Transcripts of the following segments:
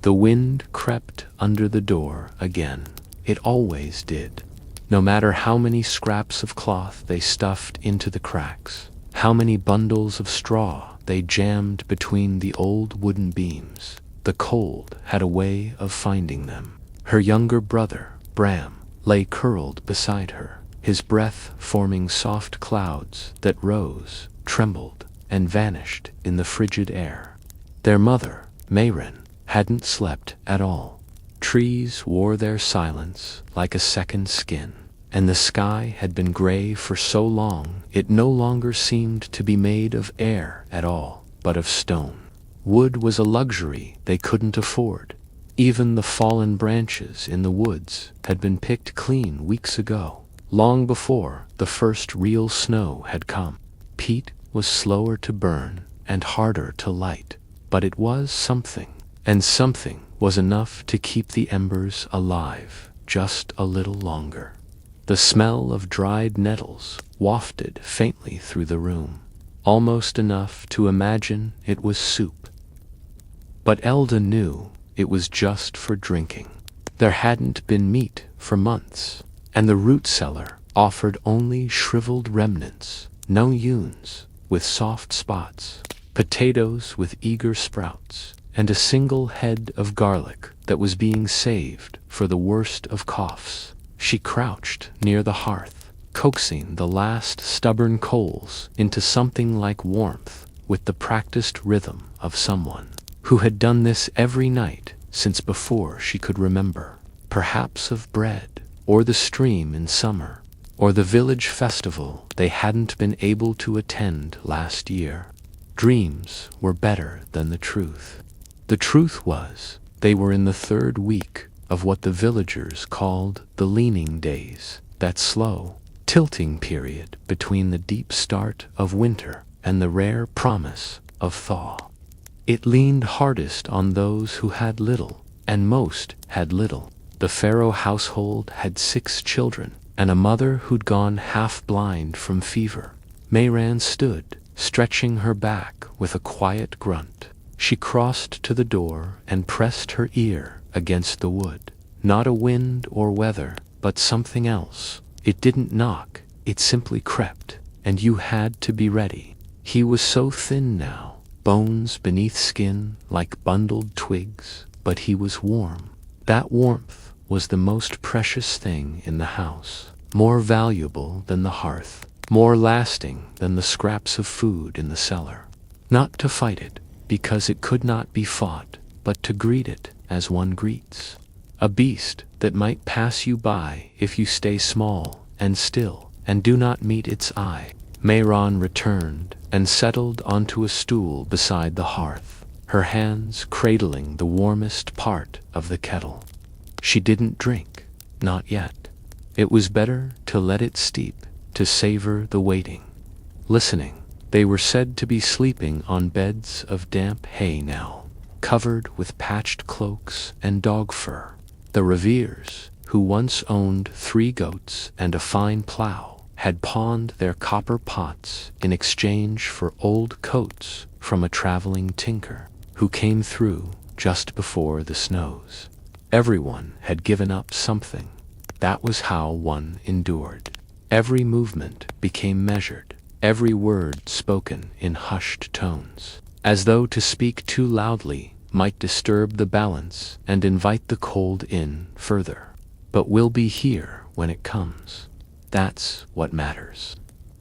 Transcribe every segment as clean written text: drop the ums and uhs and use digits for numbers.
The wind crept under the door again. It always did. No matter how many scraps of cloth they stuffed into the cracks, how many bundles of straw they jammed between the old wooden beams, the cold had a way of finding them. Her younger brother, Bram, lay curled beside her, his breath forming soft clouds that rose, trembled, and vanished in the frigid air. Their mother, Mayrin, hadn't slept at all. Trees wore their silence like a second skin, and the sky had been gray for so long it no longer seemed to be made of air at all, but of stone. Wood was a luxury they couldn't afford. Even the fallen branches in the woods had been picked clean weeks ago, long before the first real snow had come. Peat was slower to burn and harder to light, but it was something, and something was enough to keep the embers alive just a little longer. The smell of dried nettles wafted faintly through the room, almost enough to imagine it was soup. But Elda knew it was just for drinking. There hadn't been meat for months, and the root cellar offered only shriveled remnants, no yuns with soft spots, potatoes with eager sprouts, and a single head of garlic that was being saved for the worst of coughs. She crouched near the hearth, coaxing the last stubborn coals into something like warmth with the practiced rhythm of someone who had done this every night since before she could remember, perhaps of bread, or the stream in summer, or the village festival they hadn't been able to attend last year. Dreams were better than the truth. The truth was, they were in the third week of what the villagers called the leaning days, that slow, tilting period between the deep start of winter and the rare promise of thaw. It leaned hardest on those who had little, and most had little. The Pharaoh household had 6 children, and a mother who'd gone half-blind from fever. Mayran stood, stretching her back with a quiet grunt. She crossed to the door and pressed her ear against the wood. Not a wind or weather, but something else. It didn't knock, it simply crept, and you had to be ready. He was so thin now, bones beneath skin like bundled twigs, but he was warm. That warmth was the most precious thing in the house, more valuable than the hearth, more lasting than the scraps of food in the cellar. Not to fight it, because it could not be fought, but to greet it as one greets a beast that might pass you by if you stay small and still and do not meet its eye. Mayran returned and settled onto a stool beside the hearth, her hands cradling the warmest part of the kettle. She didn't drink, not yet. It was better to let it steep, to savor the waiting. Listening, they were said to be sleeping on beds of damp hay now, covered with patched cloaks and dog fur. The Reveres, who once owned 3 goats and a fine plow, had pawned their copper pots in exchange for old coats from a traveling tinker who came through just before the snows. Everyone had given up something. That was how one endured. Every movement became measured, every word spoken in hushed tones, as though to speak too loudly might disturb the balance and invite the cold in further. But we'll be here when it comes. That's what matters.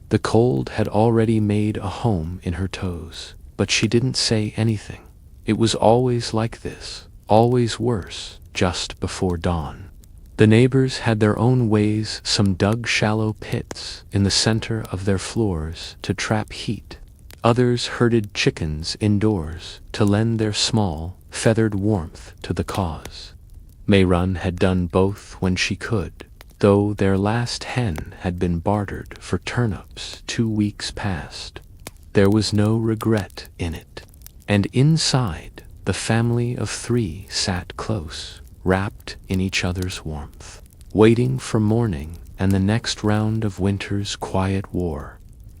The cold had already made a home in her toes, but she didn't say anything. It was always like this, always worse, just before dawn. The neighbors had their own ways. Some dug shallow pits in the center of their floors to trap heat. Others herded chickens indoors to lend their small, feathered warmth to the cause. Mayran had done both when she could, though their last hen had been bartered for turnips 2 weeks past. There was no regret in it. And inside, the family of 3 sat close, wrapped in each other's warmth, waiting for morning and the next round of winter's quiet war.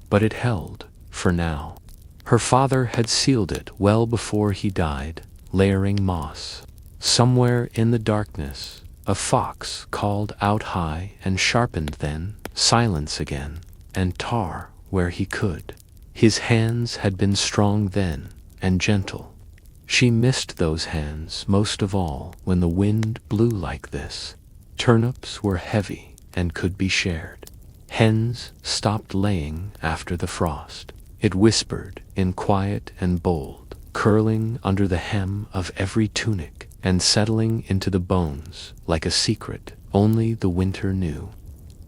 But it held, for now. Her father had sealed it well before he died, layering moss. Somewhere in the darkness, a fox called out high and sharpened, then silence again, and tar where he could. His hands had been strong then, and gentle. She missed those hands most of all when the wind blew like this. Turnips were heavy and could be shared. Hens stopped laying after the frost. It whispered in quiet and bold, curling under the hem of every tunic and settling into the bones like a secret only the winter knew.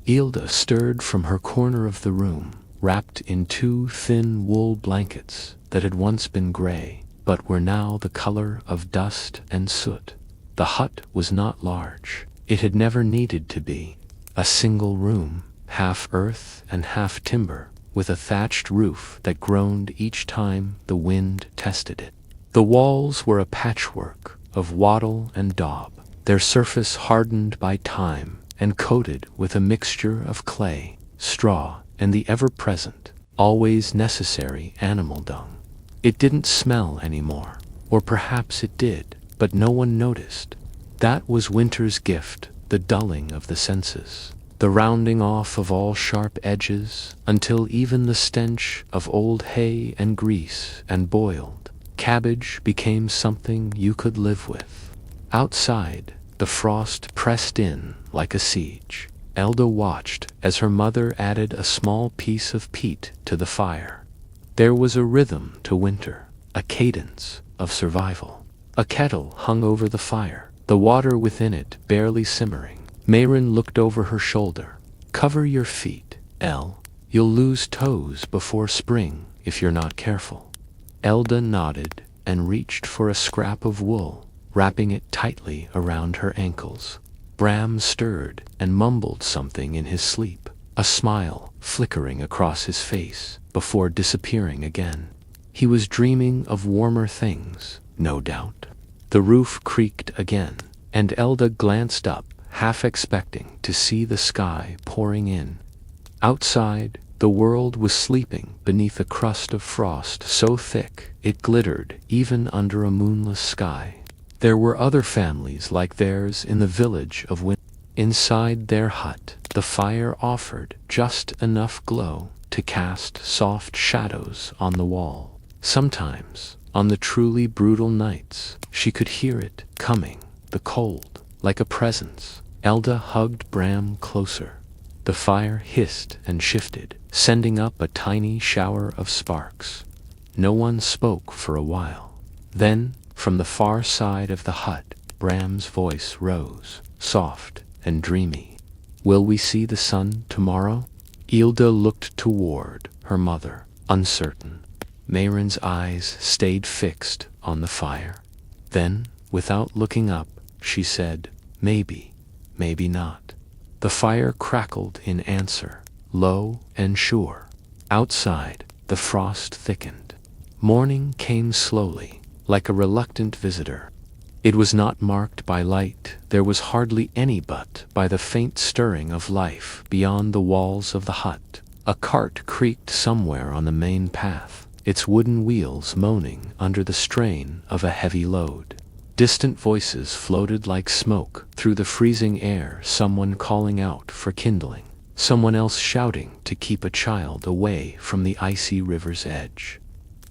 Ilda stirred from her corner of the room, wrapped in 2 thin wool blankets that had once been gray, but were now the color of dust and soot. The hut was not large. It had never needed to be. A single room, half earth and half timber, with a thatched roof that groaned each time the wind tested it. The walls were a patchwork of wattle and daub, their surface hardened by time and coated with a mixture of clay, straw, and the ever-present, always necessary animal dung. It didn't smell anymore, or perhaps it did, but no one noticed. That was winter's gift, the dulling of the senses, the rounding off of all sharp edges, until even the stench of old hay and grease and boiled cabbage became something you could live with. Outside, the frost pressed in like a siege. Elda watched as her mother added a small piece of peat to the fire. There was a rhythm to winter, a cadence of survival. A kettle hung over the fire, the water within it barely simmering. Mayrin looked over her shoulder. "Cover your feet, El. You'll lose toes before spring if you're not careful." Elda nodded and reached for a scrap of wool, wrapping it tightly around her ankles. Bram stirred and mumbled something in his sleep, a smile flickering across his face before disappearing again. He was dreaming of warmer things, no doubt. The roof creaked again, and Elda glanced up, half expecting to see the sky pouring in. Outside, the world was sleeping beneath a crust of frost so thick it glittered even under a moonless sky. There were other families like theirs in the village of Winlow. Inside their hut, the fire offered just enough glow to cast soft shadows on the wall. Sometimes, on the truly brutal nights, she could hear it coming, the cold, like a presence. Elda hugged Bram closer. The fire hissed and shifted, sending up a tiny shower of sparks. No one spoke for a while. Then, from the far side of the hut, Bram's voice rose, soft and dreamy. "Will we see the sun tomorrow?" Ilda looked toward her mother, uncertain. Mayrin's eyes stayed fixed on the fire. Then, without looking up, she said, "Maybe, maybe not." The fire crackled in answer, low and sure. Outside, the frost thickened. Morning came slowly, like a reluctant visitor. It was not marked by light. There was hardly any but by the faint stirring of life beyond the walls of the hut. A cart creaked somewhere on the main path, its wooden wheels moaning under the strain of a heavy load. Distant voices floated like smoke through the freezing air, someone calling out for kindling, someone else shouting to keep a child away from the icy river's edge.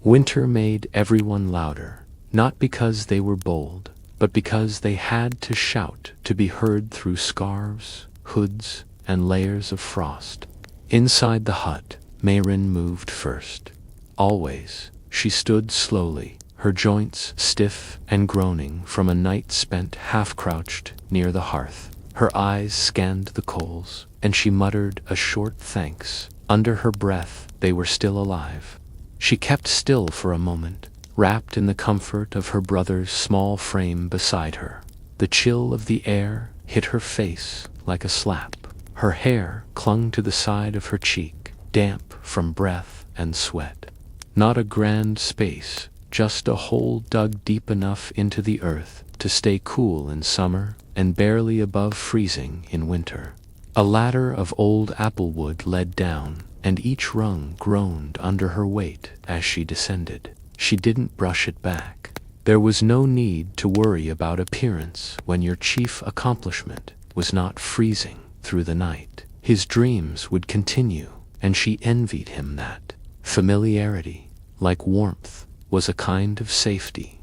Winter made everyone louder, not because they were bold, but because they had to shout to be heard through scarves, hoods, and layers of frost. Inside the hut, Mayrin moved first. Always, she stood slowly, her joints stiff and groaning from a night spent half-crouched near the hearth. Her eyes scanned the coals, and she muttered a short thanks. Under her breath, they were still alive. She kept still for a moment, wrapped in the comfort of her brother's small frame beside her. The chill of the air hit her face like a slap. Her hair clung to the side of her cheek, damp from breath and sweat. Not a grand space, just a hole dug deep enough into the earth to stay cool in summer and barely above freezing in winter. A ladder of old applewood led down, and each rung groaned under her weight as she descended. She didn't brush it back. There was no need to worry about appearance when your chief accomplishment was not freezing through the night. His dreams would continue, and she envied him that. Familiarity, like warmth, was a kind of safety.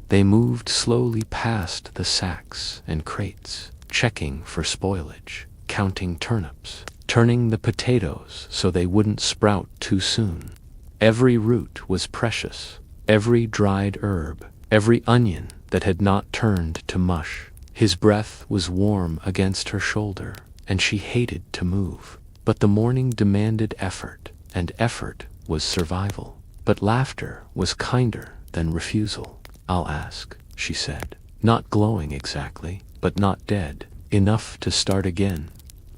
They moved slowly past the sacks and crates, checking for spoilage, counting turnips, turning the potatoes so they wouldn't sprout too soon. Every root was precious, every dried herb, every onion that had not turned to mush. His breath was warm against her shoulder, and she hated to move. But the morning demanded effort, and effort was survival. But laughter was kinder than refusal. "I'll ask," she said, not glowing exactly, but not dead, enough to start again.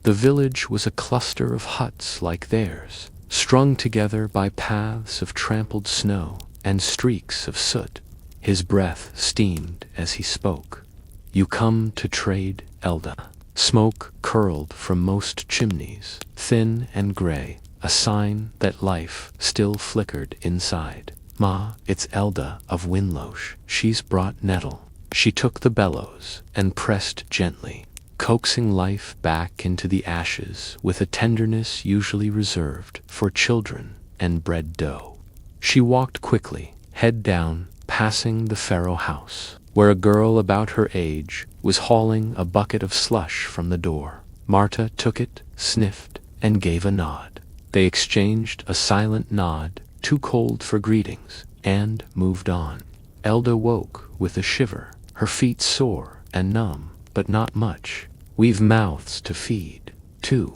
The village was a cluster of huts like theirs, strung together by paths of trampled snow and streaks of soot. His breath steamed as he spoke. "You come to trade, Elda." Smoke curled from most chimneys, thin and gray, a sign that life still flickered inside. "Ma, it's Elda of Winlow. She's brought nettle." She took the bellows and pressed gently, coaxing life back into the ashes with a tenderness usually reserved for children and bread dough. She walked quickly, head down, passing the Pharaoh house, where a girl about her age was hauling a bucket of slush from the door. Marta took it, sniffed, and gave a nod. They exchanged a silent nod, too cold for greetings, and moved on. Elda woke with a shiver, her feet sore and numb, but not much. "We've mouths to feed, too.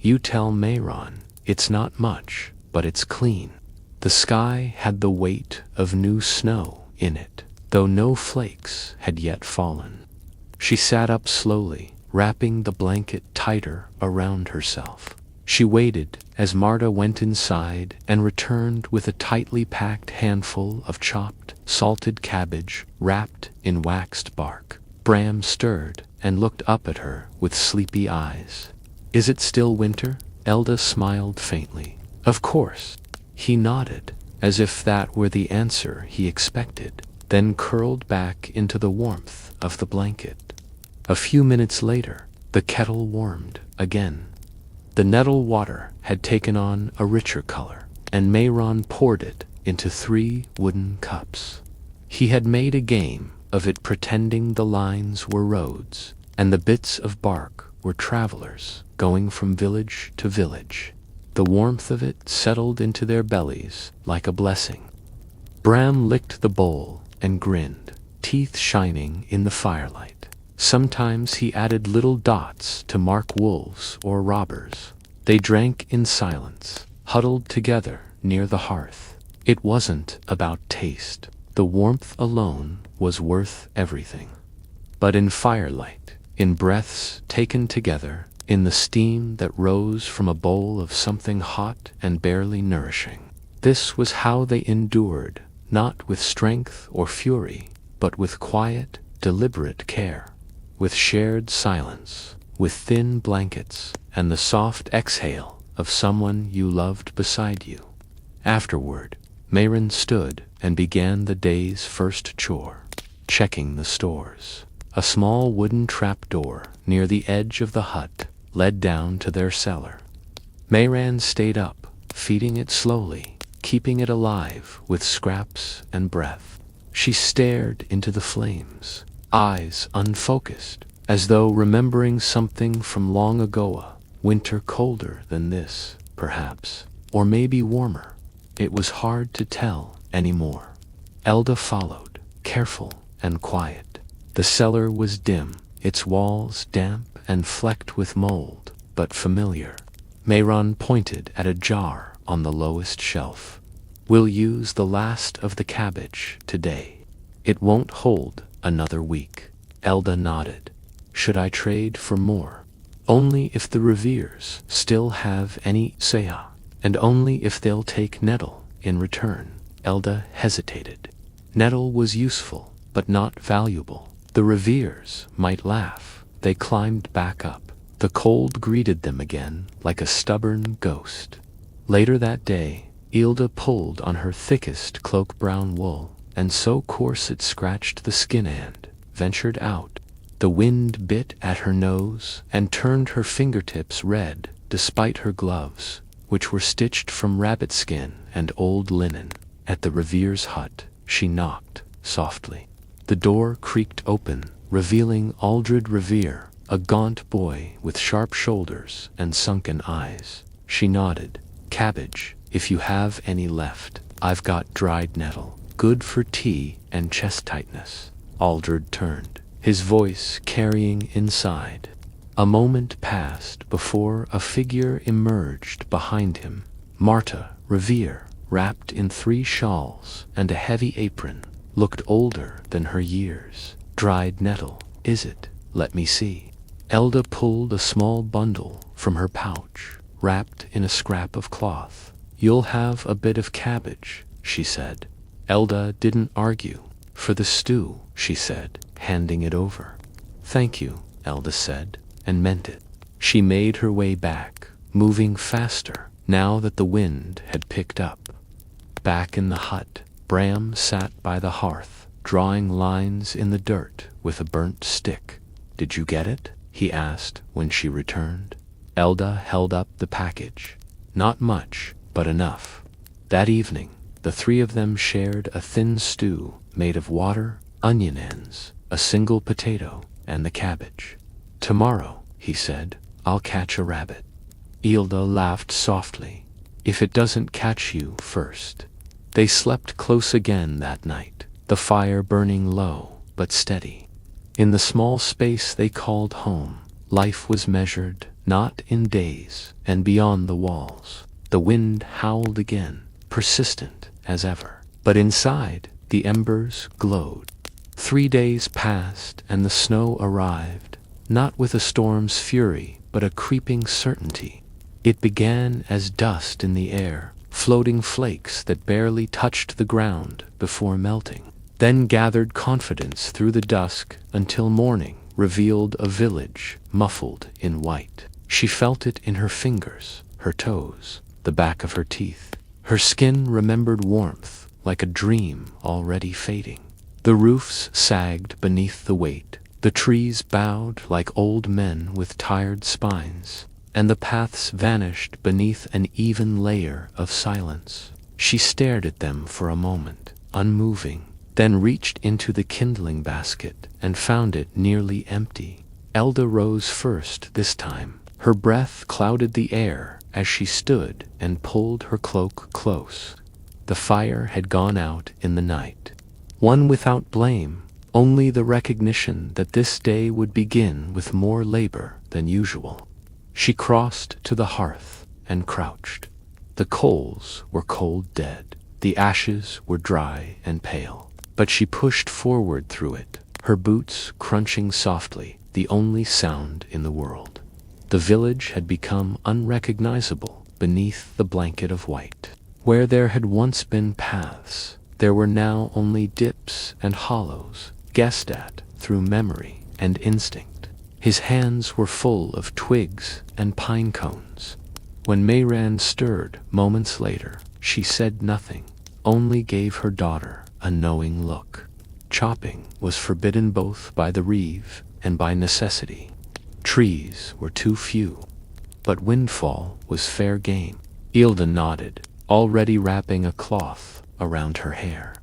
You tell Mayron, it's not much, but it's clean." The sky had the weight of new snow in it, though no flakes had yet fallen. She sat up slowly, wrapping the blanket tighter around herself. She waited as Marta went inside and returned with a tightly packed handful of chopped, salted cabbage wrapped in waxed bark. Bram stirred and looked up at her with sleepy eyes. "Is it still winter?" Elda smiled faintly. "Of course." He nodded, as if that were the answer he expected, then curled back into the warmth of the blanket. A few minutes later, the kettle warmed again. The nettle water had taken on a richer color, and Mayron poured it into 3 wooden cups. He had made a game of it, pretending the lines were roads, and the bits of bark were travelers going from village to village. The warmth of it settled into their bellies like a blessing. Bram licked the bowl and grinned, teeth shining in the firelight. Sometimes he added little dots to mark wolves or robbers. They drank in silence, huddled together near the hearth. It wasn't about taste. The warmth alone was worth everything. But in firelight, in breaths taken together, in the steam that rose from a bowl of something hot and barely nourishing, this was how they endured, not with strength or fury, but with quiet, deliberate care. With shared silence, with thin blankets, and the soft exhale of someone you loved beside you. Afterward, Mayron stood and began the day's first chore, checking the stores. A small wooden trapdoor near the edge of the hut led down to their cellar. Mayron stayed up, feeding it slowly, keeping it alive with scraps and breath. She stared into the flames, eyes unfocused, as though remembering something from long ago, a winter colder than this, perhaps, or maybe warmer. It was hard to tell anymore. Elda followed, careful and quiet. The cellar was dim, its walls damp and flecked with mold, but familiar. Mayron pointed at a jar on the lowest shelf. "We'll use the last of the cabbage today. It won't hold another week." Elda nodded. "Should I trade for more?" "Only if the Reveres still have any saya, and only if they'll take nettle in return." Elda hesitated. Nettle was useful, but not valuable. The Reveres might laugh. They climbed back up. The cold greeted them again like a stubborn ghost. Later that day, Ilda pulled on her thickest cloak brown wool. and so coarse it scratched the skin and ventured out. The wind bit at her nose and turned her fingertips red despite her gloves, which were stitched from rabbit skin and old linen. At the Revere's hut, she knocked softly. The door creaked open, revealing Aldred Revere, a gaunt boy with sharp shoulders and sunken eyes. She nodded. "Cabbage, if you have any left. I've got dried nettle, good for tea and chest tightness." Aldred turned, his voice carrying inside. A moment passed before a figure emerged behind him. Marta Revere, wrapped in 3 shawls and a heavy apron, looked older than her years. "Dried nettle, is it? Let me see." Elda pulled a small bundle from her pouch, wrapped in a scrap of cloth. "You'll have a bit of cabbage," she said. Elda didn't argue. "For the stew," she said, handing it over. "Thank you," Elda said, and meant it. She made her way back, moving faster now that the wind had picked up. Back in the hut, Bram sat by the hearth, drawing lines in the dirt with a burnt stick. "Did you get it?" he asked when she returned. Elda held up the package. "Not much, but enough." That evening, the 3 of them shared a thin stew made of water, onion ends, a single potato, and the cabbage. "Tomorrow," he said, "I'll catch a rabbit." Elda laughed softly. "If it doesn't catch you first." They slept close again that night, the fire burning low but steady. In the small space they called home, life was measured not in days and beyond the walls. The wind howled again, persistent as ever, but inside the embers glowed. 3 days passed and the snow arrived, not with a storm's fury but a creeping certainty. It began as dust in the air, floating flakes that barely touched the ground before melting, then gathered confidence through the dusk until morning revealed a village muffled in white. She felt it in her fingers, her toes, the back of her teeth. Her skin remembered warmth like a dream already fading. The roofs sagged beneath the weight, the trees bowed like old men with tired spines, and the paths vanished beneath an even layer of silence. She stared at them for a moment, unmoving, then reached into the kindling basket and found it nearly empty. Elda rose first this time. Her breath clouded the air as she stood and pulled her cloak close. The fire had gone out in the night. One without blame, only the recognition that this day would begin with more labor than usual. She crossed to the hearth and crouched. The coals were cold dead. The ashes were dry and pale. But she pushed forward through it, her boots crunching softly, the only sound in the world. The village had become unrecognizable beneath the blanket of white. Where there had once been paths, there were now only dips and hollows, guessed at through memory and instinct. His hands were full of twigs and pine cones. When Mayran stirred moments later, she said nothing, only gave her daughter a knowing look. Chopping was forbidden both by the Reeve and by necessity. Trees were too few, but windfall was fair game. Ilda nodded, already wrapping a cloth around her hair.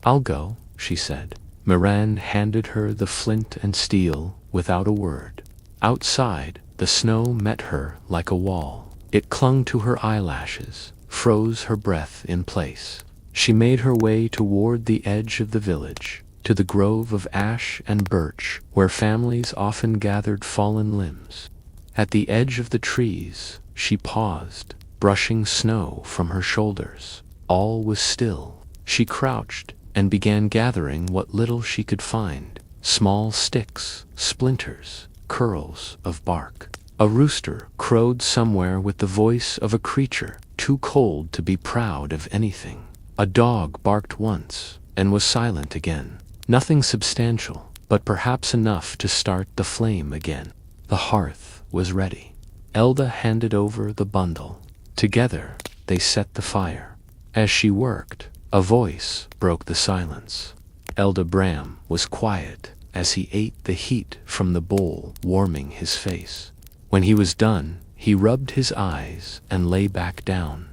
"I'll go," she said. Moran handed her the flint and steel without a word. Outside, the snow met her like a wall. It clung to her eyelashes, froze her breath in place. She made her way toward the edge of the village, to the grove of ash and birch where families often gathered fallen limbs. At the edge of the trees, she paused, brushing snow from her shoulders. All was still. She crouched and began gathering what little she could find: small sticks, splinters, curls of bark. A rooster crowed somewhere with the voice of a creature too cold to be proud of anything. A dog barked once and was silent again. Nothing substantial, but perhaps enough to start the flame again. The hearth was ready. Elda handed over the bundle. Together, they set the fire. As she worked, A voice broke the silence. Elder Bram was quiet as he ate the heat from the bowl warming his face. When he was done, he rubbed his eyes and lay back down.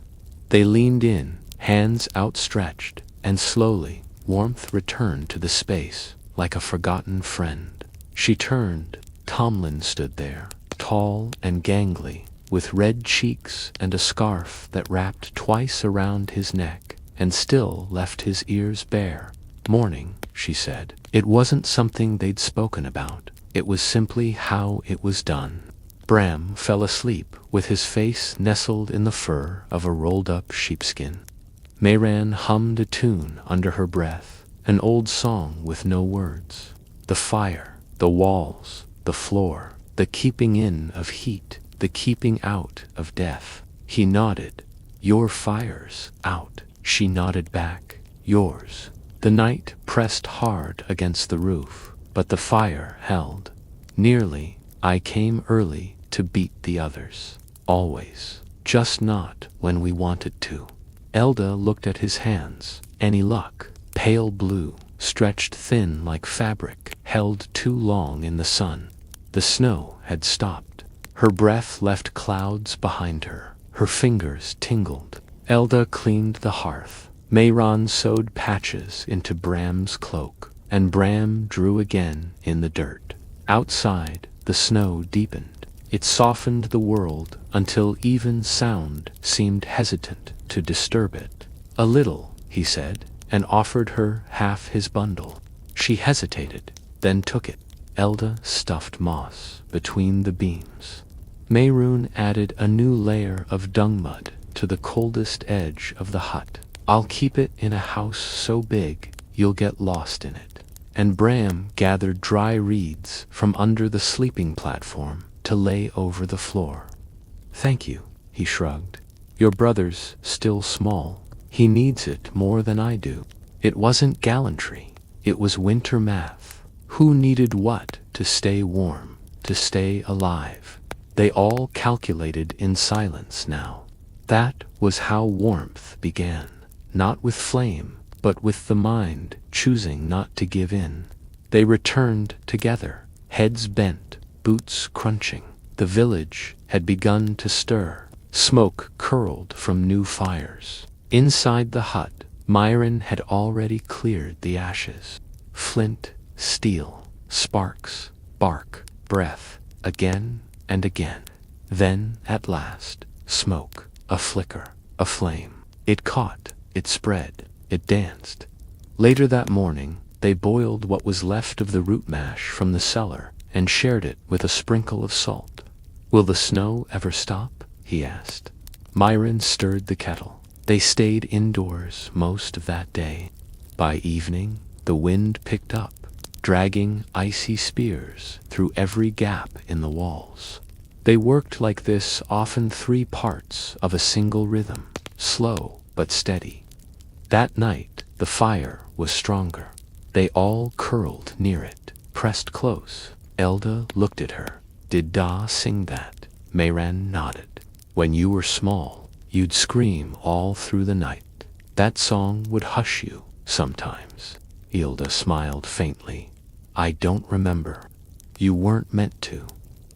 They leaned in, hands outstretched, and slowly, warmth returned to the space, like a forgotten friend. She turned. Tomlin stood there, tall and gangly, with red cheeks and a scarf that wrapped twice around his neck and still left his ears bare. Mourning, she said. It wasn't something they'd spoken about. It was simply how it was done. Bram fell asleep with his face nestled in the fur of a rolled-up sheepskin. Mayran hummed a tune under her breath, an old song with no words. The fire, the walls, the floor, the keeping in of heat, the keeping out of death. He nodded. Your fire's out. She nodded back. Yours. The night pressed hard against the roof, but the fire held. Nearly, I came early to beat the others. Always. Just not when we wanted to. Elda looked at his hands. Any luck? Pale blue, stretched thin like fabric, held too long in the sun. The snow had stopped. Her breath left clouds behind her. Her fingers tingled. Elda cleaned the hearth. Mayron sewed patches into Bram's cloak, and Bram drew again in the dirt. Outside, the snow deepened. It softened the world until even sound seemed hesitant to disturb it. A little, he said, and offered her half his bundle. She hesitated, then took it. Elda stuffed moss between the beams. Mayroon added a new layer of dung mud to the coldest edge of the hut. I'll keep it in a house so big you'll get lost in it. And Bram gathered dry reeds from under the sleeping platform to lay over the floor. Thank you, he shrugged. Your brother's still small. He needs it more than I do. It wasn't gallantry. It was winter math. Who needed what to stay warm, to stay alive? They all calculated in silence now. That was how warmth began. Not with flame, but with the mind choosing not to give in. They returned together, heads bent, boots crunching. The village had begun to stir. Smoke curled from new fires. Inside the hut, Myron had already cleared the ashes. Flint, steel, sparks, bark, breath, again and again. Then, at last, smoke, a flicker, a flame. It caught. It spread. It danced. Later that morning, they boiled what was left of the root mash from the cellar and shared it with a sprinkle of salt. Will the snow ever stop? He asked. Myron stirred the kettle. They stayed indoors most of that day. By evening, the wind picked up, dragging icy spears through every gap in the walls. They worked like this, often 3 parts of a single rhythm, slow but steady. That night, the fire was stronger. They all curled near it, pressed close. Elda looked at her. Did Da sing that? Mayran nodded. When you were small, you'd scream all through the night. That song would hush you, sometimes. Hilda smiled faintly. I don't remember. You weren't meant to.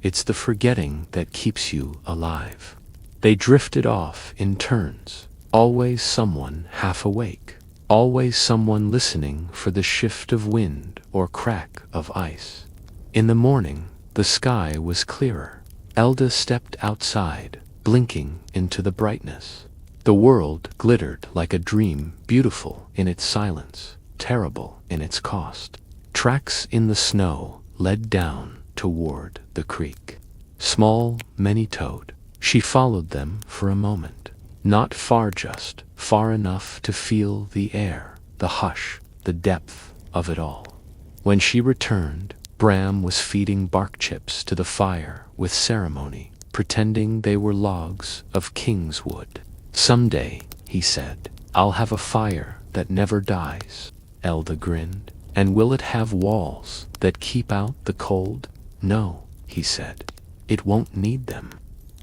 It's the forgetting that keeps you alive. They drifted off in turns. Always someone half awake. Always someone listening for the shift of wind or crack of ice. In the morning, the sky was clearer. Elda stepped outside, blinking into the brightness. The world glittered like a dream, beautiful in its silence, terrible in its cost. Tracks in the snow led down toward the creek. Small, many-toed. She followed them for a moment. Not far, just far enough to feel the air, the hush, the depth of it all. When she returned, Bram was feeding bark chips to the fire with ceremony, pretending they were logs of king's wood. Someday, he said, I'll have a fire that never dies. Elda grinned. And will it have walls that keep out the cold? No, he said. It won't need them.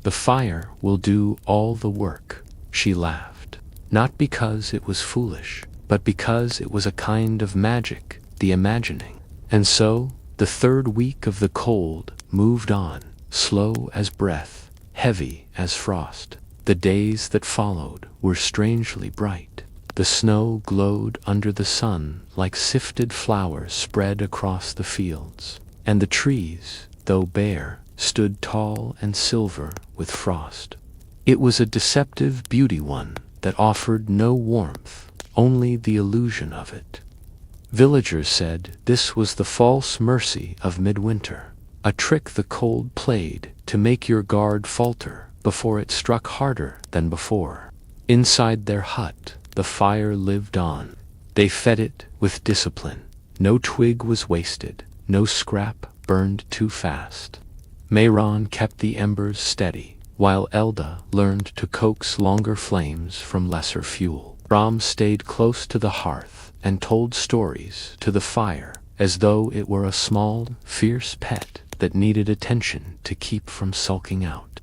The fire will do all the work. She laughed. not because it was foolish, but because it was a kind of magic, the imagining. And so, the third week of the cold moved on, slow as breath, heavy as frost. The days that followed were strangely bright. The snow glowed under the sun like sifted flowers spread across the fields, and the trees, though bare, stood tall and silver with frost. It was a deceptive beauty one that offered no warmth, only the illusion of it. Villagers said this was the false mercy of midwinter, a trick the cold played to make your guard falter before it struck harder than before. Inside their hut, the fire lived on. They fed it with discipline. No twig was wasted, no scrap burned too fast. Mayron kept the embers steady, while Elda learned to coax longer flames from lesser fuel. Bram stayed close to the hearth and told stories to the fire as though it were a small, fierce pet that needed attention to keep from sulking out.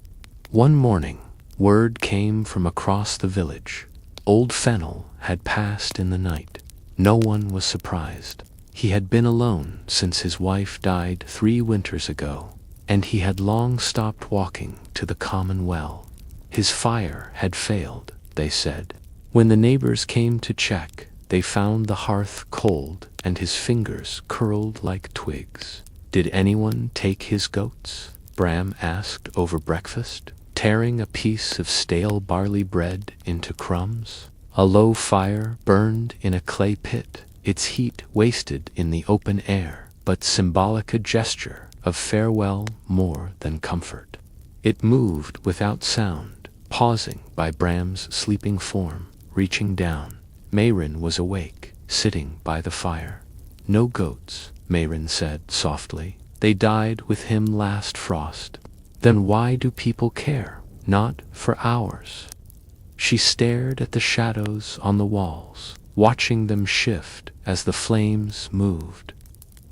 One morning, word came from across the village. Old Fennel had passed in the night. No one was surprised. He had been alone since his wife died 3 winters ago, and he had long stopped walking to the common well. His fire had failed, they said. When the neighbors came to check, they found the hearth cold and his fingers curled like twigs. Did anyone take his goats? Bram asked over breakfast, tearing a piece of stale barley bread into crumbs. A low fire burned in a clay pit, its heat wasted in the open air, but symbolic a gesture of farewell more than comfort. It moved without sound, pausing by Bram's sleeping form, reaching down. Mayrin was awake, sitting by the fire. No goats, Mayrin said softly. They died with him last frost. Then why do people care? Not for ours. She stared at the shadows on the walls, watching them shift as the flames moved.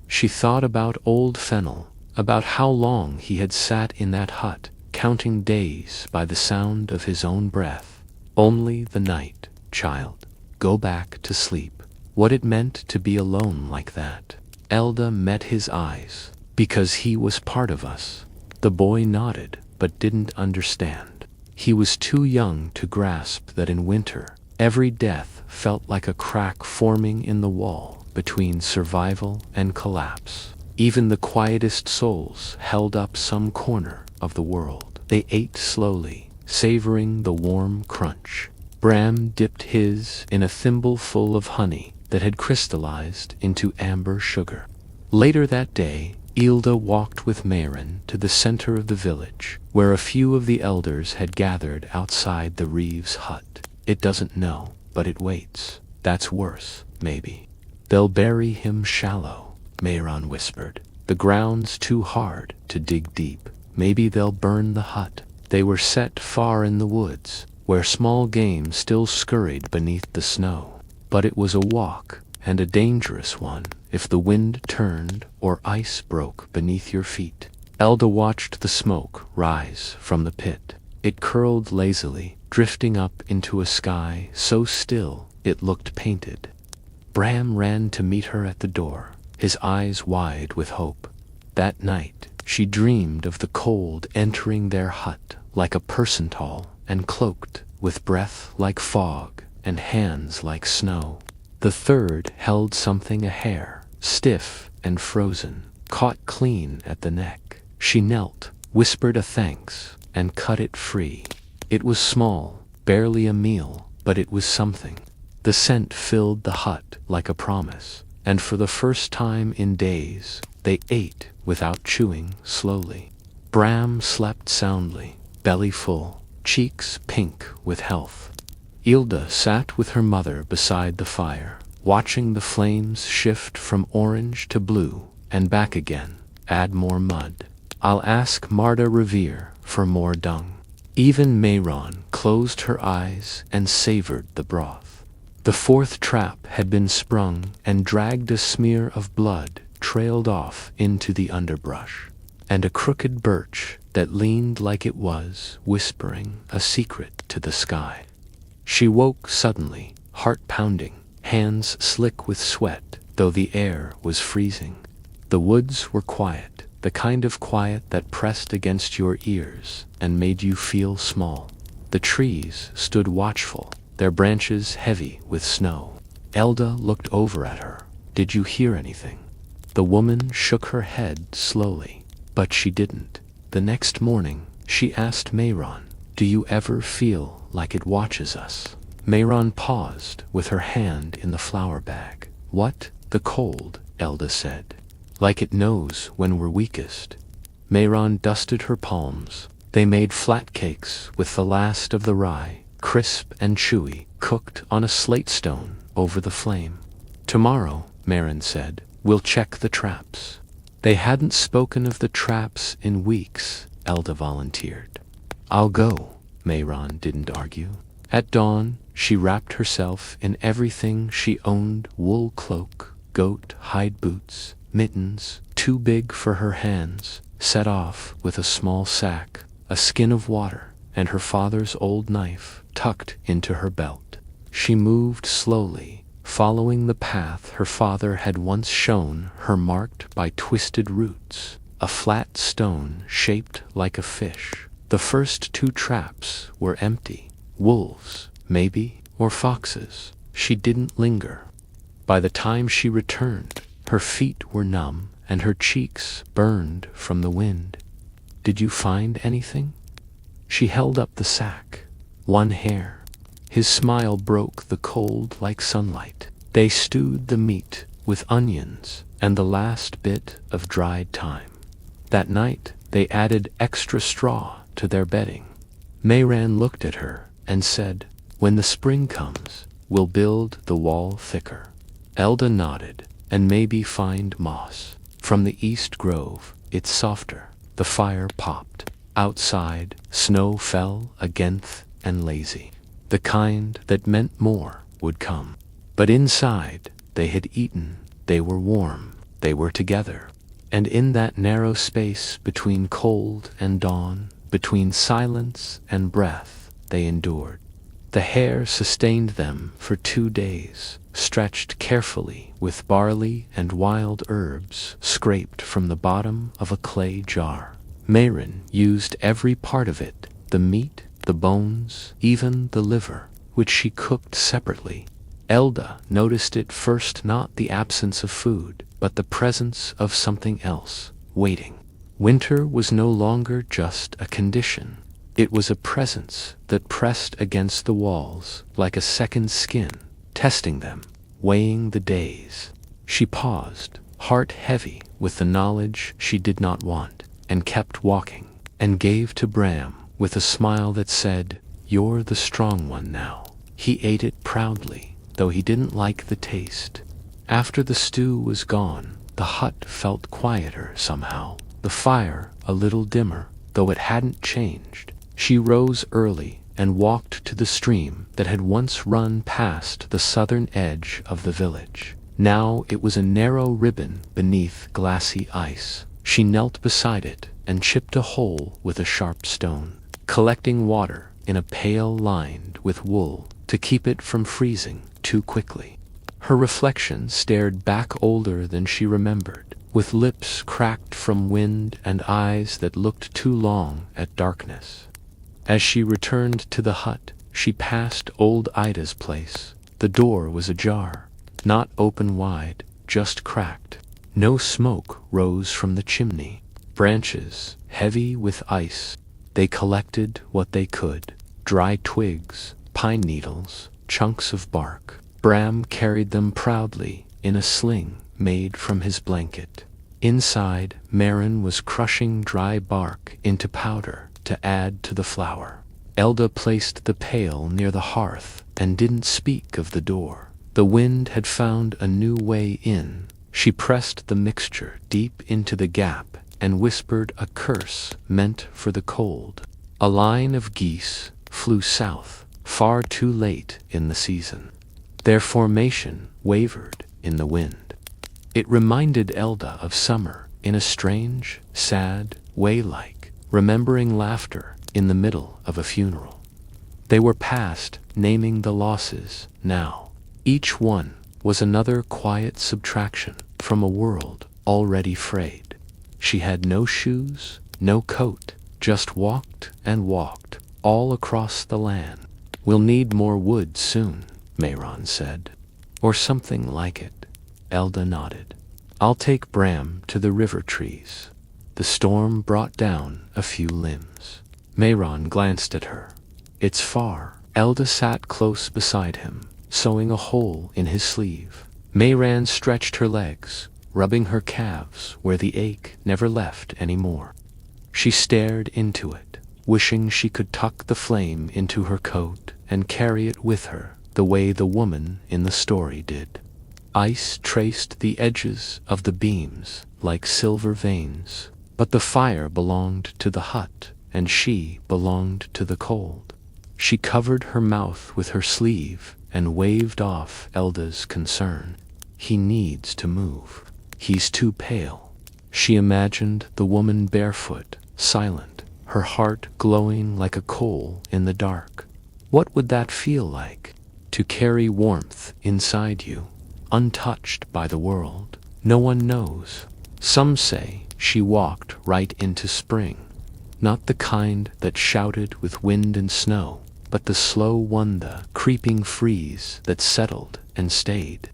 She thought about old Fennel, about how long he had sat in that hut, counting days by the sound of his own breath. Only the night, child. Go back to sleep. What it meant to be alone like that. Elda met his eyes. Because he was part of us. The boy nodded, but didn't understand. He was too young to grasp that in winter, every death felt like a crack forming in the wall between survival and collapse. Even the quietest souls held up some corner of the world. They ate slowly, savoring the warm crunch. Bram dipped his in a thimbleful of honey that had crystallized into amber sugar. Later that day, Ilda walked with Mayrin to the center of the village, where a few of the elders had gathered outside the Reeves' hut. It doesn't know, but it waits. That's worse, maybe. They'll bury him shallow, Mayron whispered. The ground's too hard to dig deep. Maybe they'll burn the hut. They were set far in the woods, where small game still scurried beneath the snow. But it was a walk, and a dangerous one, if the wind turned or ice broke beneath your feet. Elda watched the smoke rise from the pit. It curled lazily, drifting up into a sky so still it looked painted. Bram ran to meet her at the door, his eyes wide with hope. That night, she dreamed of the cold entering their hut like a person tall and cloaked, with breath like fog and hands like snow. The third held something a hair, stiff and frozen, caught clean at the neck. She knelt, whispered a thanks, and cut it free. It was small, barely a meal, but it was something. The scent filled the hut like a promise, and for the first time in days, they ate without chewing slowly. Bram slept soundly, belly full, cheeks pink with health. Ilda sat with her mother beside the fire, watching the flames shift from orange to blue and back again. Add more mud. I'll ask Marda Revere for more dung. Even Mayron closed her eyes and savored the broth. The fourth trap had been sprung, and dragged a smear of blood trailed off into the underbrush, and a crooked birch that leaned like it was whispering a secret to the sky. She woke suddenly, heart pounding, hands slick with sweat, though the air was freezing. The woods were quiet, the kind of quiet that pressed against your ears and made you feel small. The trees stood watchful, their branches heavy with snow. Elda looked over at her. "Did you hear anything?" The woman shook her head slowly, but she didn't. The next morning, she asked Mayron, "Do you ever feel like it watches us?" Mayron paused with her hand in the flour bag. "What?" "The cold," Elda said. "Like it knows when we're weakest." Mayron dusted her palms. They made flat cakes with the last of the rye, crisp and chewy, cooked on a slate stone over the flame. "Tomorrow," Mayron said, "we'll check the traps." They hadn't spoken of the traps in weeks, Elda volunteered. "I'll go," Mayron didn't argue. At dawn, she wrapped herself in everything she owned: wool cloak, goat hide boots, mittens too big for her hands, set off with a small sack, a skin of water, and her father's old knife tucked into her belt. She moved slowly, following the path her father had once shown her, marked by twisted roots, a flat stone shaped like a fish. The first 2 traps were empty. Wolves, maybe, or foxes. She didn't linger. By the time she returned, her feet were numb and her cheeks burned from the wind. "Did you find anything?" She held up the sack. "One hair." His smile broke the cold like sunlight. They stewed the meat with onions and the last bit of dried thyme. That night, they added extra straw to their bedding. Mayran looked at her and said, "When the spring comes, we'll build the wall thicker." Elda nodded. "And maybe find moss. From the east grove, it's softer." The fire popped. Outside, snow fell again and lazy. The kind that meant more would come. But inside, they had eaten, they were warm, they were together. And in that narrow space between cold and dawn, between silence and breath, they endured. The hair sustained them for 2 days, stretched carefully with barley and wild herbs scraped from the bottom of a clay jar. Mayron used every part of it, the meat, the bones, even the liver, which she cooked separately. Elda noticed it first, not the absence of food, but the presence of something else, waiting. Winter was no longer just a condition. It was a presence that pressed against the walls like a second skin, testing them, weighing the days. She paused, heart heavy with the knowledge she did not want, and kept walking, and gave to Bram with a smile that said, "You're the strong one now." He ate it proudly, though he didn't like the taste. After the stew was gone, the hut felt quieter somehow, the fire a little dimmer, though it hadn't changed. She rose early and walked to the stream that had once run past the southern edge of the village. Now it was a narrow ribbon beneath glassy ice. She knelt beside it and chipped a hole with a sharp stone, collecting water in a pail lined with wool to keep it from freezing too quickly. Her reflection stared back older than she remembered, with lips cracked from wind and eyes that looked too long at darkness. As she returned to the hut, she passed old Ida's place. The door was ajar, not open wide, just cracked. No smoke rose from the chimney. Branches, heavy with ice, they collected what they could: dry twigs, pine needles, chunks of bark. Bram carried them proudly in a sling made from his blanket. Inside, Marin was crushing dry bark into powder to add to the flour. Elda placed the pail near the hearth and didn't speak of the door. The wind had found a new way in. She pressed the mixture deep into the gap and whispered a curse meant for the cold. A line of geese flew south, far too late in the season. Their formation wavered in the wind. It reminded Elda of summer in a strange, sad way, like remembering laughter in the middle of a funeral. They were past naming the losses now. Each one was another quiet subtraction from a world already frayed. She had no shoes, no coat, just walked and walked, all across the land. "We'll need more wood soon," Mayron said. "Or something like it," Elda nodded. "I'll take Bram to the river trees." The storm brought down a few limbs. Mayron glanced at her. "It's far." Elda sat close beside him, sewing a hole in his sleeve. Mayran stretched her legs, rubbing her calves where the ache never left anymore. She stared into it, wishing she could tuck the flame into her coat and carry it with her, the way the woman in the story did. Ice traced the edges of the beams like silver veins, but the fire belonged to the hut, and she belonged to the cold. She covered her mouth with her sleeve and waved off Elda's concern. "He needs to move. He's too pale." She imagined the woman barefoot, silent, her heart glowing like a coal in the dark. What would that feel like? To carry warmth inside you, untouched by the world? No one knows. Some say she walked right into spring. Not the kind that shouted with wind and snow, but the slow one, the creeping freeze that settled and stayed.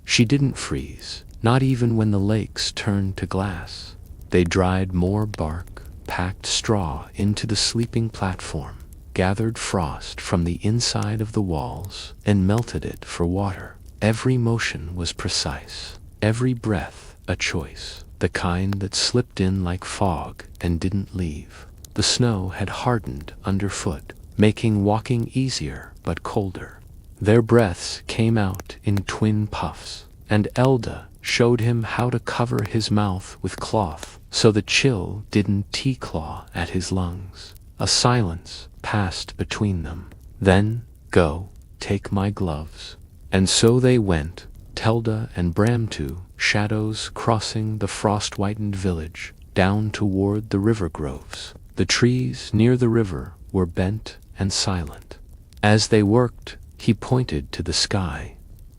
She didn't freeze, not even when the lakes turned to glass. They dried more bark, packed straw into the sleeping platform, gathered frost from the inside of the walls, and melted it for water. Every motion was precise, every breath a choice, the kind that slipped in like fog and didn't leave. The snow had hardened underfoot, making walking easier but colder. Their breaths came out in twin puffs, and Elda showed him how to cover his mouth with cloth so the chill didn't claw at his lungs. A silence passed between them. Then, "Go, take my gloves." And so they went, Telda and Bramtu, shadows crossing the frost-whitened village, down toward the river groves. The trees near the river were bent and silent. As they worked, he pointed to the sky.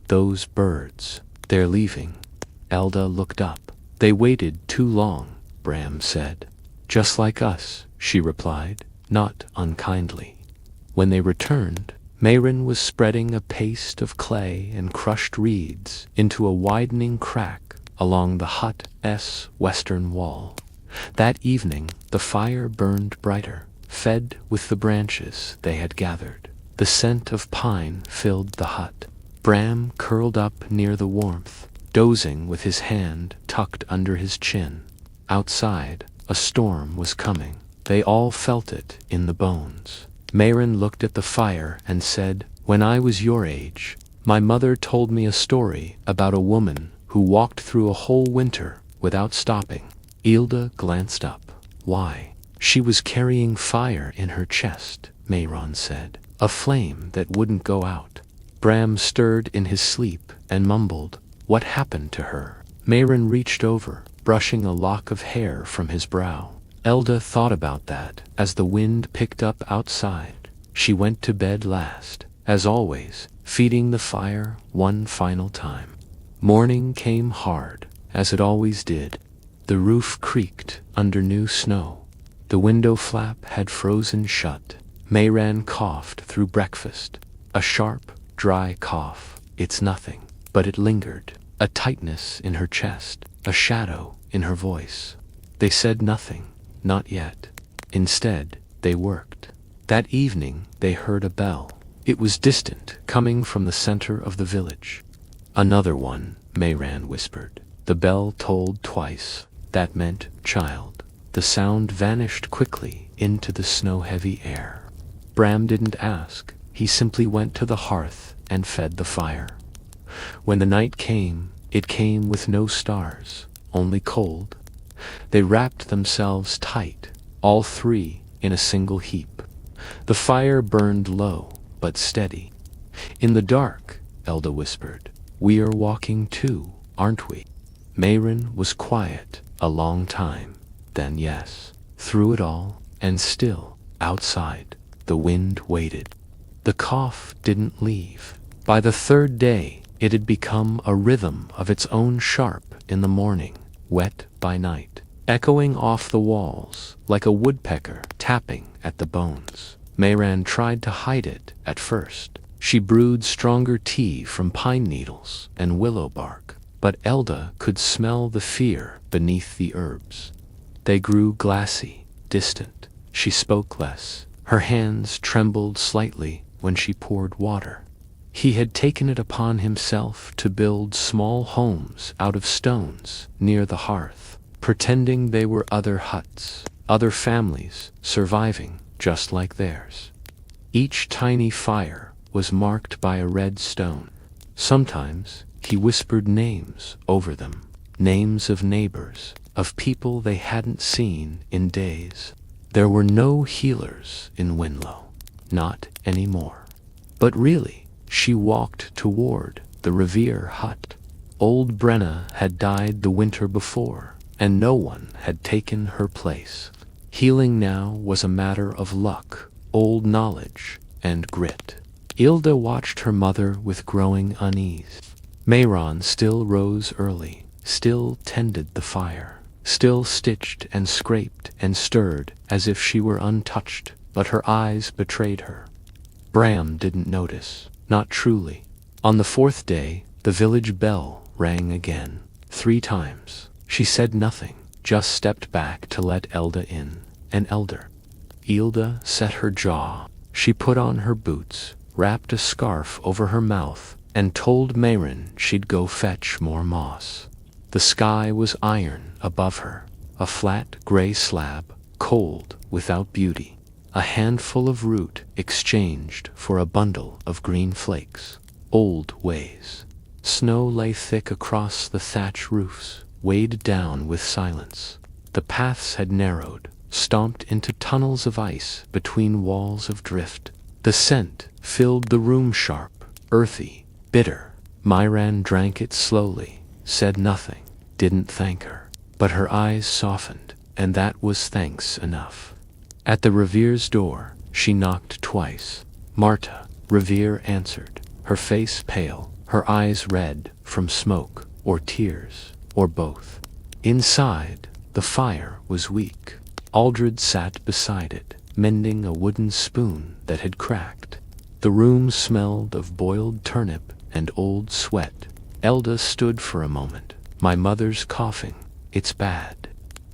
"Those birds, they're leaving." Elda looked up. "They waited too long," Bram said. "Just like us," she replied, not unkindly. When they returned, Mayrin was spreading a paste of clay and crushed reeds into a widening crack along the hut's western wall. That evening, the fire burned brighter, fed with the branches they had gathered. The scent of pine filled the hut. Bram curled up near the warmth, dozing with his hand tucked under his chin. Outside, a storm was coming. They all felt it in the bones. Mayrin looked at the fire and said, "When I was your age, my mother told me a story about a woman who walked through a whole winter without stopping." Ilda glanced up. "Why?" "She was carrying fire in her chest," Mayron said. "A flame that wouldn't go out." Bram stirred in his sleep and mumbled, "What happened to her?" Mayron reached over, brushing a lock of hair from his brow. Elda thought about that as the wind picked up outside. She went to bed last, as always, feeding the fire one final time. Morning came hard, as it always did. The roof creaked under new snow. The window flap had frozen shut. Mayran coughed through breakfast. A sharp, dry cough. It's nothing, but it lingered. A tightness in her chest, a shadow in her voice. They said nothing, not yet. Instead, they worked. That evening, they heard a bell. It was distant, coming from the center of the village. "Another one," Mayran whispered. The bell tolled twice. That meant child. The sound vanished quickly into the snow-heavy air. Bram didn't ask. He simply went to the hearth and fed the fire. When the night came, it came with no stars, only cold. They wrapped themselves tight, all three in a single heap. The fire burned low, but steady. "In the dark," Elda whispered, "we are walking too, aren't we?" Mayrin was quiet a long time. Then yes. Through it all, and still, outside, the wind waited. The cough didn't leave. By the third day, it had become a rhythm of its own, sharp in the morning, wet by night, echoing off the walls like a woodpecker tapping at the bones. Mayran tried to hide it at first. She brewed stronger tea from pine needles and willow bark, but Elda could smell the fear beneath the herbs. They grew glassy, distant. She spoke less. Her hands trembled slightly when she poured water. He had taken it upon himself to build small homes out of stones near the hearth, pretending they were other huts, other families surviving just like theirs. Each tiny fire was marked by a red stone. Sometimes he whispered names over them, names of neighbors, of people they hadn't seen in days. There were no healers in Winlow, not anymore. But really, she walked toward the Revere hut. Old Brenna had died the winter before, and no one had taken her place. Healing now was a matter of luck, old knowledge, and grit. Ilda watched her mother with growing unease. Mayron still rose early, still tended the fire, still stitched and scraped and stirred as if she were untouched, but her eyes betrayed her. Bram didn't notice, not truly. On the fourth day, the village bell rang again, 3 times. She said nothing, just stepped back to let Elda in, an elder. Ilda set her jaw. She put on her boots, wrapped a scarf over her mouth, and told Mayron she'd go fetch more moss. The sky was iron above her, a flat gray slab, cold without beauty. A handful of root exchanged for a bundle of green flakes. Old ways. Snow lay thick across the thatch roofs, weighed down with silence. The paths had narrowed, stomped into tunnels of ice between walls of drift. The scent filled the room, sharp, earthy, bitter. Myran drank it slowly, said nothing, didn't thank her. But her eyes softened, and that was thanks enough. At the Revere's door, she knocked twice. Marta, Revere answered, her face pale, her eyes red from smoke or tears, or both. Inside, the fire was weak. Aldred sat beside it, mending a wooden spoon that had cracked. The room smelled of boiled turnip and old sweat. Elda stood for a moment. My mother's coughing. It's bad.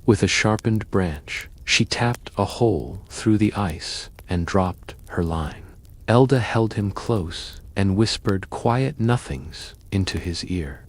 With a sharpened branch, she tapped a hole through the ice and dropped her line. Elda held him close and whispered quiet nothings into his ear.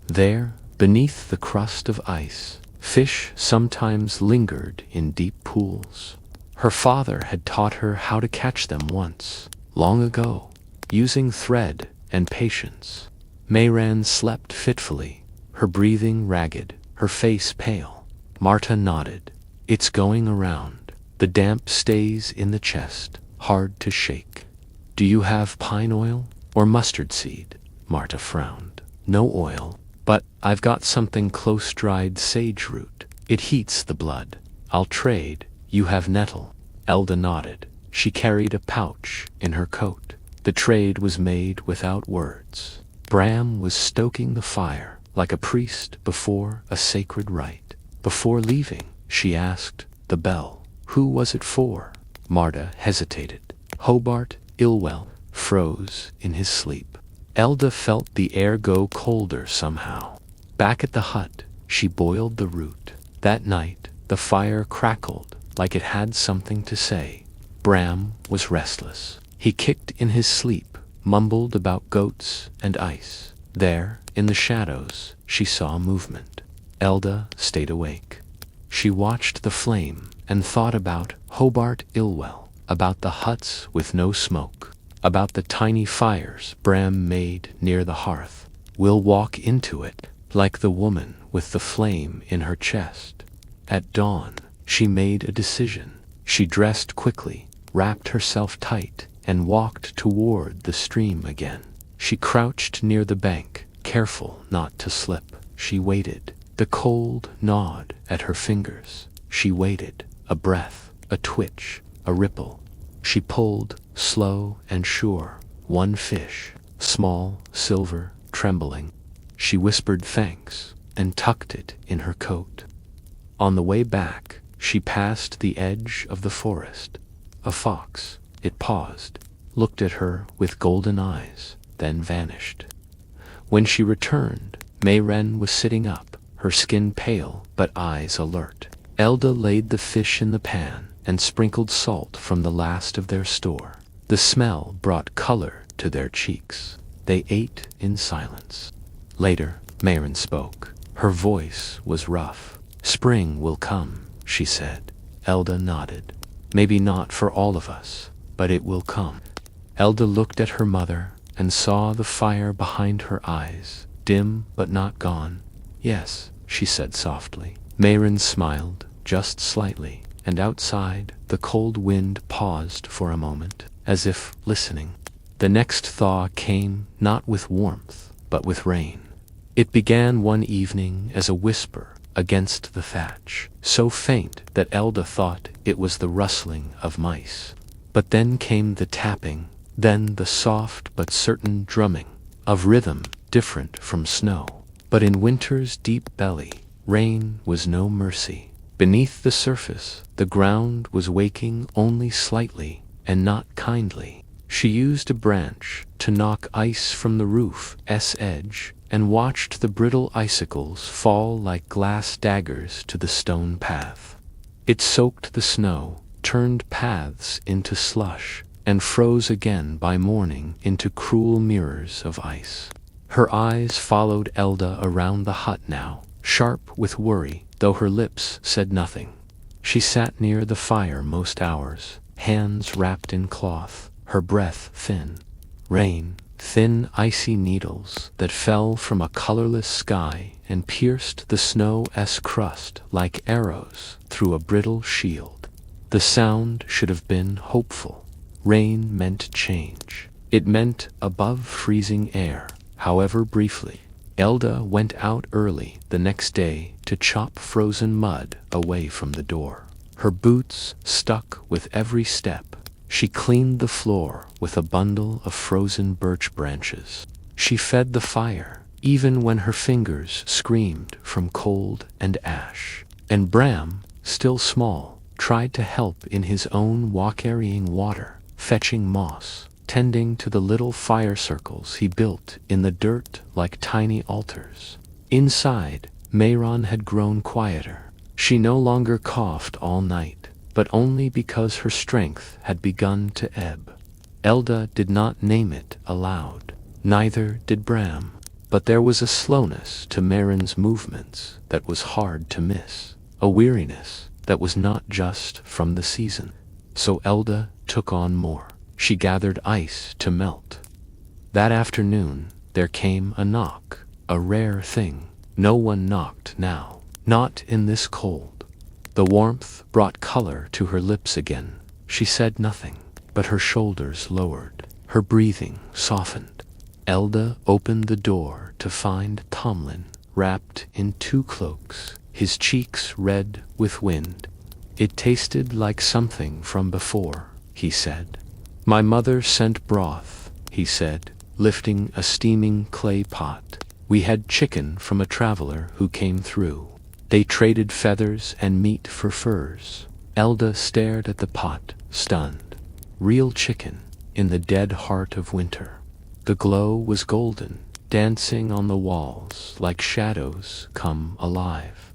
There, beneath the crust of ice, fish sometimes lingered in deep pools. Her father had taught her how to catch them once, long ago, using thread and patience. Mayran slept fitfully, her breathing ragged, her face pale. Marta nodded. It's going around. The damp stays in the chest, hard to shake. Do you have pine oil or mustard seed? Marta frowned. No oil, but I've got something close-dried sage root. It heats the blood. I'll trade. You have nettle. Elda nodded. She carried a pouch in her coat. The trade was made without words. Bram was stoking the fire like a priest before a sacred rite. Before leaving, she asked the bell. Who was it for? Marta hesitated. Hobart Ilwell froze in his sleep. Elda felt the air go colder somehow. Back at the hut, she boiled the root. That night, the fire crackled like it had something to say. Bram was restless. He kicked in his sleep, mumbled about goats and ice. There, in the shadows, she saw movement. Elda stayed awake. She watched the flame and thought about Hobart Ilwell, about the huts with no smoke, about the tiny fires Bram made near the hearth. We'll walk into it, like the woman with the flame in her chest. At dawn, she made a decision. She dressed quickly, wrapped herself tight, and walked toward the stream again. She crouched near the bank, careful not to slip. She waited. The cold gnawed at her fingers. She waited. A breath, a twitch, a ripple. She pulled, slow and sure, one fish, small, silver, trembling. She whispered thanks and tucked it in her coat. On the way back, she passed the edge of the forest. A fox. It paused, looked at her with golden eyes, then vanished. When she returned, Mayren was sitting up, her skin pale but eyes alert. Elda laid the fish in the pan and sprinkled salt from the last of their store. The smell brought color to their cheeks. They ate in silence. Later, Mayren spoke. Her voice was rough. "Spring will come," she said. Elda nodded. "Maybe not for all of us, but it will come." Elda looked at her mother and saw the fire behind her eyes, dim but not gone. "Yes," she said softly. Mayren smiled, just slightly, and outside, the cold wind paused for a moment, as if listening. The next thaw came not with warmth, but with rain. It began one evening as a whisper against the thatch, so faint that Elda thought it was the rustling of mice. But then came the tapping, then the soft but certain drumming, of rhythm different from snow. But in winter's deep belly, rain was no mercy. Beneath the surface, the ground was waking only slightly, and not kindly. She used a branch to knock ice from the roof's edge, and watched the brittle icicles fall like glass daggers to the stone path. It soaked the snow, turned paths into slush, and froze again by morning into cruel mirrors of ice. Her eyes followed Elda around the hut now, sharp with worry, though her lips said nothing. She sat near the fire most hours, hands wrapped in cloth, her breath thin. Rain, thin icy needles that fell from a colorless sky and pierced the snow's crust like arrows through a brittle shield. The sound should have been hopeful. Rain meant change. It meant above freezing air, however briefly. Elda went out early the next day to chop frozen mud away from the door. Her boots stuck with every step. She cleaned the floor with a bundle of frozen birch branches. She fed the fire, even when her fingers screamed from cold and ash. And Bram, still small, tried to help in his own carrying water, fetching moss, tending to the little fire circles he built in the dirt like tiny altars. Inside, Mayron had grown quieter. She no longer coughed all night, but only because her strength had begun to ebb. Elda did not name it aloud. Neither did Bram. But there was a slowness to Mayron's movements that was hard to miss, a weariness that was not just from the season. So Elda took on more. She gathered ice to melt. That afternoon, there came a knock, a rare thing. No one knocked now, not in this cold. The warmth brought color to her lips again. She said nothing, but her shoulders lowered. Her breathing softened. Elda opened the door to find Tomlin, wrapped in 2 cloaks, his cheeks red with wind. "It tasted like something from before," he said. "My mother sent broth," he said, lifting a steaming clay pot. "We had chicken from a traveler who came through. They traded feathers and meat for furs." Elda stared at the pot, stunned. Real chicken, in the dead heart of winter. The glow was golden, dancing on the walls like shadows come alive.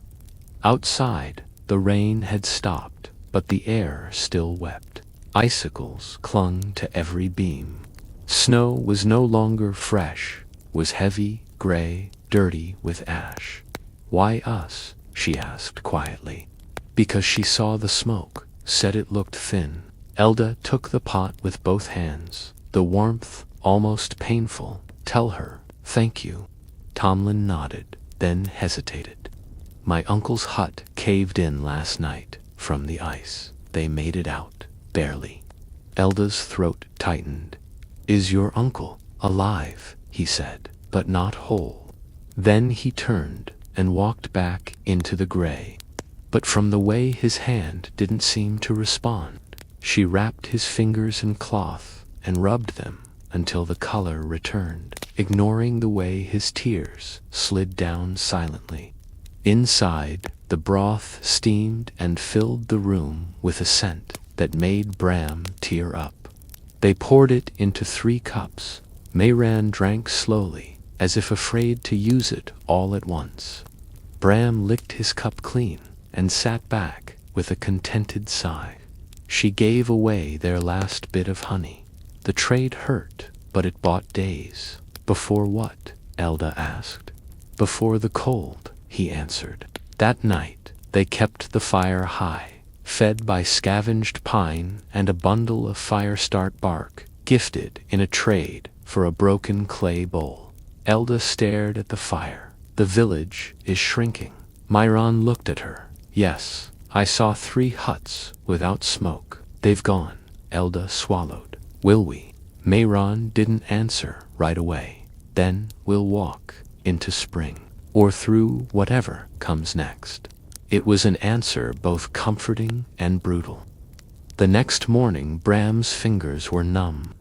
Outside, the rain had stopped, but the air still wept. Icicles clung to every beam. Snow was no longer fresh, was heavy, gray, dirty with ash. "Why us?" she asked quietly. Because she saw the smoke, said it looked thin. Elda took the pot with both hands, the warmth almost painful. "Tell her, thank you." Tomlin nodded, then hesitated. "My uncle's hut caved in last night, from the ice. They made it out, barely." Elda's throat tightened. "Is your uncle alive?" he said, "but not whole?" Then he turned and walked back into the gray. But from the way his hand didn't seem to respond. She wrapped his fingers in cloth and rubbed them until the color returned, ignoring the way his tears slid down silently. Inside, the broth steamed and filled the room with a scent that made Bram tear up. They poured it into 3 cups. Mayran drank slowly, as if afraid to use it all at once. Bram licked his cup clean and sat back with a contented sigh. She gave away their last bit of honey. The trade hurt, but it bought days. Before what? Elda asked. Before the cold, he answered. That night, they kept the fire high, fed by scavenged pine and a bundle of fire-start bark, gifted in a trade for a broken clay bowl. Elda stared at the fire. The village is shrinking. Myron looked at her. Yes, I saw 3 huts without smoke. They've gone. Elda swallowed. Will we? Myron didn't answer right away. Then we'll walk into spring, or through whatever comes next. It was an answer both comforting and brutal. The next morning, Bram's fingers were numb.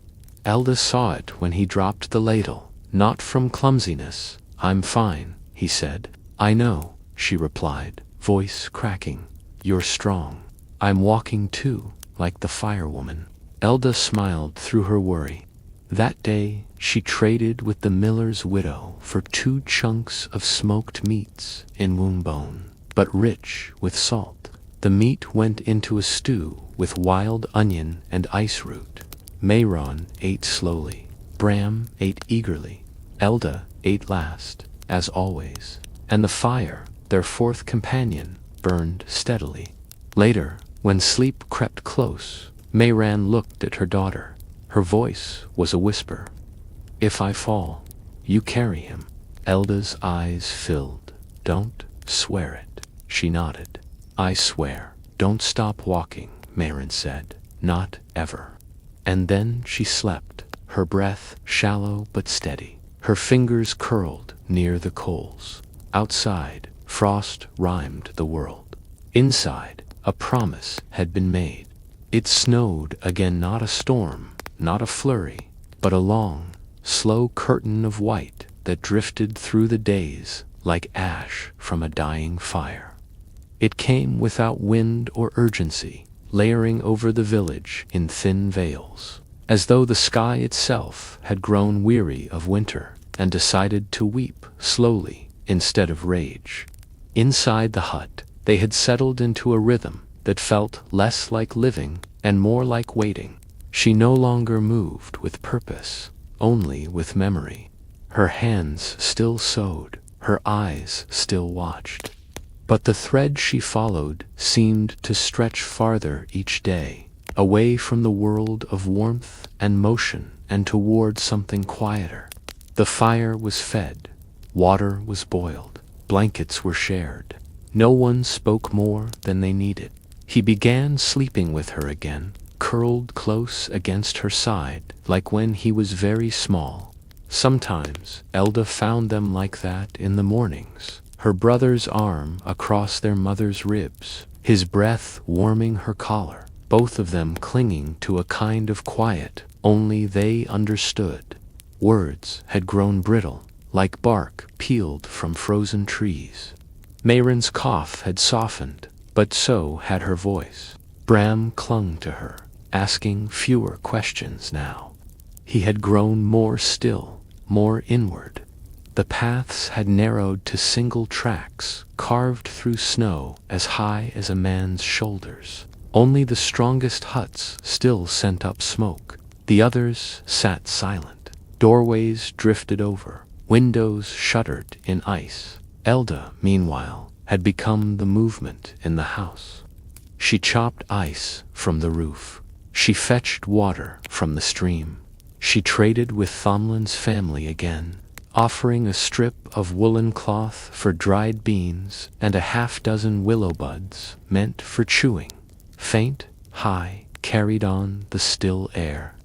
Elda saw it when he dropped the ladle. Not from clumsiness. I'm fine, he said. I know, she replied, voice cracking. You're strong. I'm walking too, like the firewoman. Elda smiled through her worry. That day, she traded with the miller's widow for 2 chunks of smoked meats in Wombone, but rich with salt. The meat went into a stew with wild onion and ice root. Mayron ate slowly. Bram ate eagerly. Elda ate last, as always. And the fire, their 4th companion, burned steadily. Later, when sleep crept close, Mayran looked at her daughter. Her voice was a whisper. If I fall, you carry him. Elda's eyes filled. Don't swear it. She nodded. I swear. Don't stop walking, Mayran said. Not ever. And then she slept, her breath shallow but steady. Her fingers curled near the coals. Outside, frost rhymed the world. Inside, a promise had been made. It snowed again, not a storm, not a flurry, but a long, slow curtain of white that drifted through the days like ash from a dying fire. It came without wind or urgency, layering over the village in thin veils, as though the sky itself had grown weary of winter and decided to weep slowly instead of rage. Inside the hut, they had settled into a rhythm that felt less like living and more like waiting. She no longer moved with purpose, only with memory. Her hands still sewed, her eyes still watched. But the thread she followed seemed to stretch farther each day, away from the world of warmth and motion and toward something quieter. The fire was fed, water was boiled, blankets were shared. No one spoke more than they needed. He began sleeping with her again, curled close against her side, like when he was very small. Sometimes Elda found them like that in the mornings, her brother's arm across their mother's ribs, his breath warming her collar, both of them clinging to a kind of quiet only they understood. Words had grown brittle, like bark peeled from frozen trees. Mayron's cough had softened, but so had her voice. Bram clung to her, asking fewer questions now. He had grown more still, more inward. The paths had narrowed to single tracks, carved through snow as high as a man's shoulders. Only the strongest huts still sent up smoke. The others sat silent. Doorways drifted over. Windows shuttered in ice. Elda, meanwhile, had become the movement in the house. She chopped ice from the roof. She fetched water from the stream. She traded with Thomlin's family again, offering a strip of woolen cloth for dried beans and a half-dozen willow buds meant for chewing. Faint, high, carried on the still air.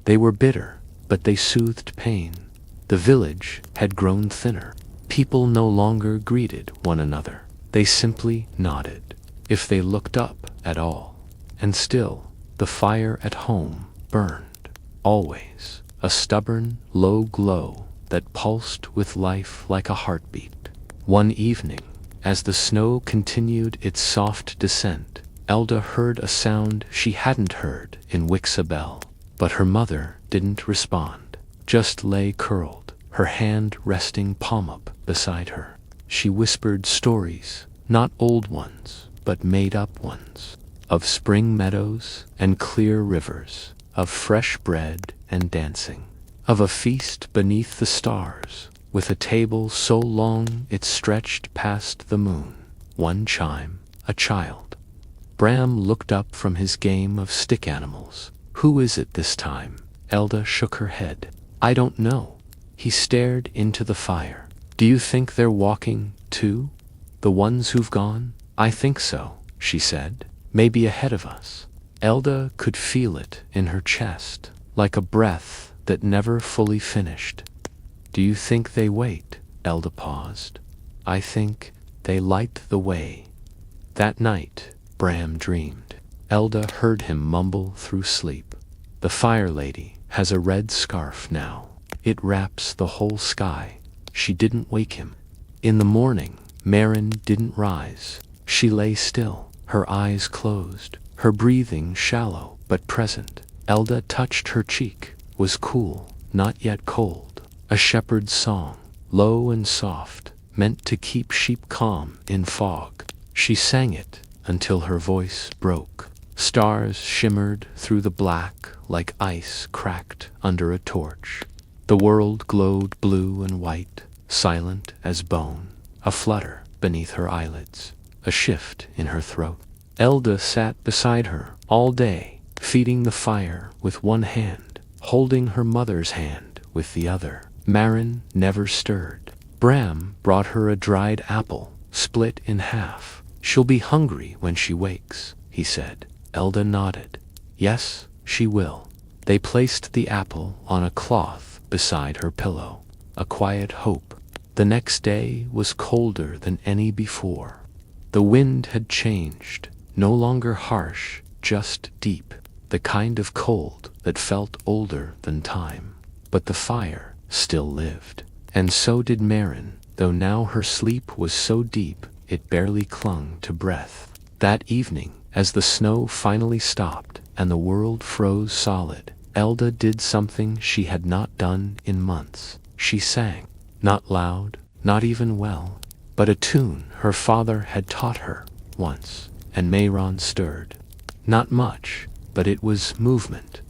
They were bitter, but they soothed pain. The village had grown thinner. People no longer greeted one another. They simply nodded, if they looked up at all. And still, The fire at home burned, always, a stubborn, low glow that pulsed with life like a heartbeat. One evening, as the snow continued its soft descent, Elda heard a sound she hadn't heard in Wixabel. But her mother didn't respond, just lay curled, her hand resting palm up beside her. She whispered stories, not old ones, but made-up ones, of spring meadows and clear rivers, of fresh bread and dancing, of a feast beneath the stars, with a table so long it stretched past the moon. One chime, a child. Bram looked up from his game of stick animals. Who is it this time? Elda shook her head. I don't know. He stared into the fire. Do you think they're walking, too? The ones who've gone? I think so, she said. Maybe ahead of us. Elda could feel it in her chest, like a breath that never fully finished. Do you think they wait? Elda paused. I think they light the way. That night, Bram dreamed. Elda heard him mumble through sleep. The Fire Lady has a red scarf now. It wraps the whole sky. She didn't wake him. In the morning, Marin didn't rise. She lay still, her eyes closed, her breathing shallow but present. Elda touched her cheek, was cool, not yet cold. A shepherd's song, low and soft, meant to keep sheep calm in fog. She sang it until her voice broke. Stars shimmered through the black like ice cracked under a torch. The world glowed blue and white, silent as bone, a flutter beneath her eyelids, a shift in her throat. Elda sat beside her all day, feeding the fire with one hand, holding her mother's hand with the other. Marin never stirred. Bram brought her a dried apple, split in half. She'll be hungry when she wakes, he said. Elda nodded. Yes, she will. They placed the apple on a cloth beside her pillow, a quiet hope. The next day was colder than any before. The wind had changed, no longer harsh, just deep, the kind of cold that felt older than time. But the fire still lived. And so did Marin, though now her sleep was so deep it barely clung to breath. That evening, as the snow finally stopped and the world froze solid, Elda did something she had not done in months. She sang. Not loud, not even well, but a tune her father had taught her once, and Mayron stirred. Not much, but it was movement.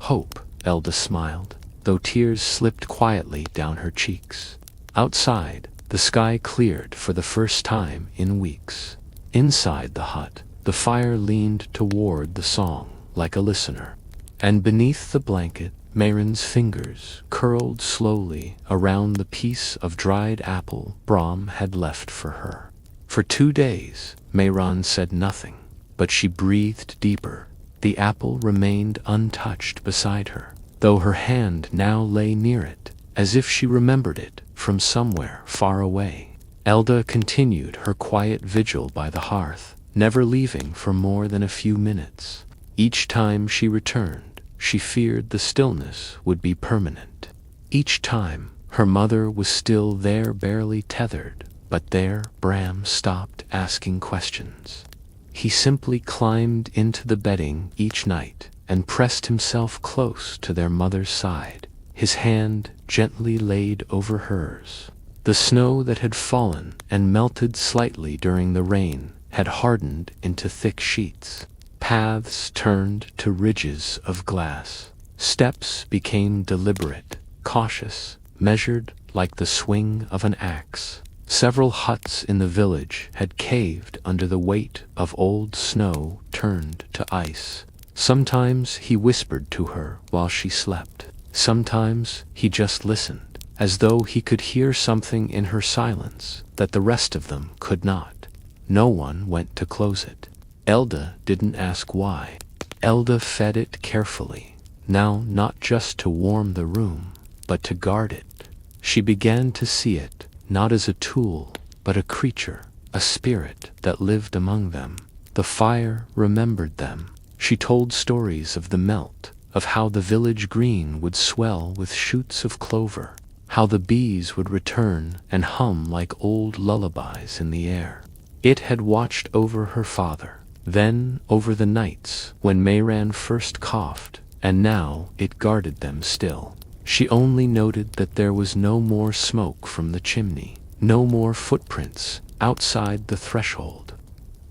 Hope, Elda smiled, though tears slipped quietly down her cheeks. Outside, the sky cleared for the first time in weeks. Inside the hut, the fire leaned toward the song like a listener. And beneath the blanket, Mayron's fingers curled slowly around the piece of dried apple Bram had left for her. For 2 days, Mayron said nothing, but she breathed deeper. The apple remained untouched beside her, though her hand now lay near it, as if she remembered it from somewhere far away. Elda continued her quiet vigil by the hearth, never leaving for more than a few minutes. Each time she returned, she feared the stillness would be permanent. Each time, her mother was still there, barely tethered, but there Bram stopped asking questions. He simply climbed into the bedding each night and pressed himself close to their mother's side, his hand gently laid over hers. The snow that had fallen and melted slightly during the rain had hardened into thick sheets. Paths turned to ridges of glass. Steps became deliberate, cautious, measured like the swing of an axe. Several huts in the village had caved under the weight of old snow turned to ice. Sometimes he whispered to her while she slept. Sometimes he just listened, as though he could hear something in her silence that the rest of them could not. No one went to close it. Elda didn't ask why. Elda fed it carefully, now not just to warm the room, but to guard it. She began to see it, not as a tool, but a creature, a spirit that lived among them. The fire remembered them. She told stories of the melt, of how the village green would swell with shoots of clover, how the bees would return and hum like old lullabies in the air. It had watched over her father, then over the nights when Mayran first coughed, and now it guarded them still. She only noted that there was no more smoke from the chimney, no more footprints outside the threshold.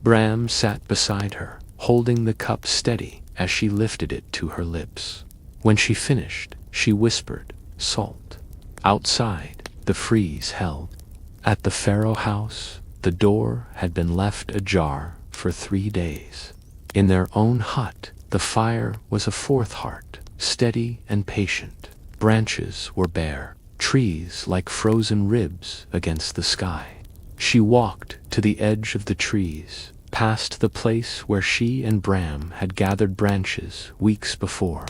Bram sat beside her, holding the cup steady as she lifted it to her lips. When she finished, she whispered, "Salt." Outside, the freeze held. At the Pharaoh house, the door had been left ajar for 3 days. In their own hut, the fire was a fourth heart, steady and patient. Branches were bare, trees like frozen ribs against the sky. She walked to the edge of the trees, past the place where she and Bram had gathered branches weeks before.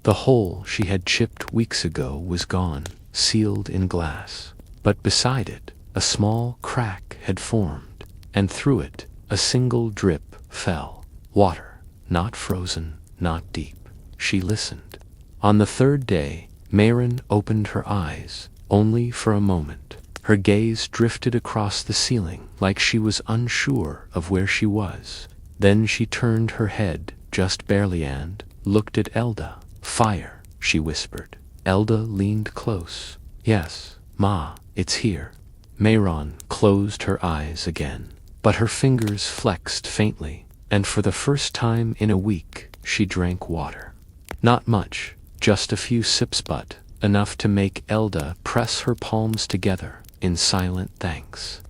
The hole she had chipped weeks ago was gone, sealed in glass. But beside it, a small crack had formed, and through it, a single drip fell. Water, not frozen, not deep. She listened. On the third day, Mayran opened her eyes, only for a moment. Her gaze drifted across the ceiling like she was unsure of where she was. Then she turned her head, just barely, and looked at Elda. "Fire," she whispered. Elda leaned close. "Yes, Ma, it's here." Mayran closed her eyes again, but her fingers flexed faintly, and for the first time in a week, she drank water. Not much, just a few sips, but enough to make Elda press her palms together in silent thanks.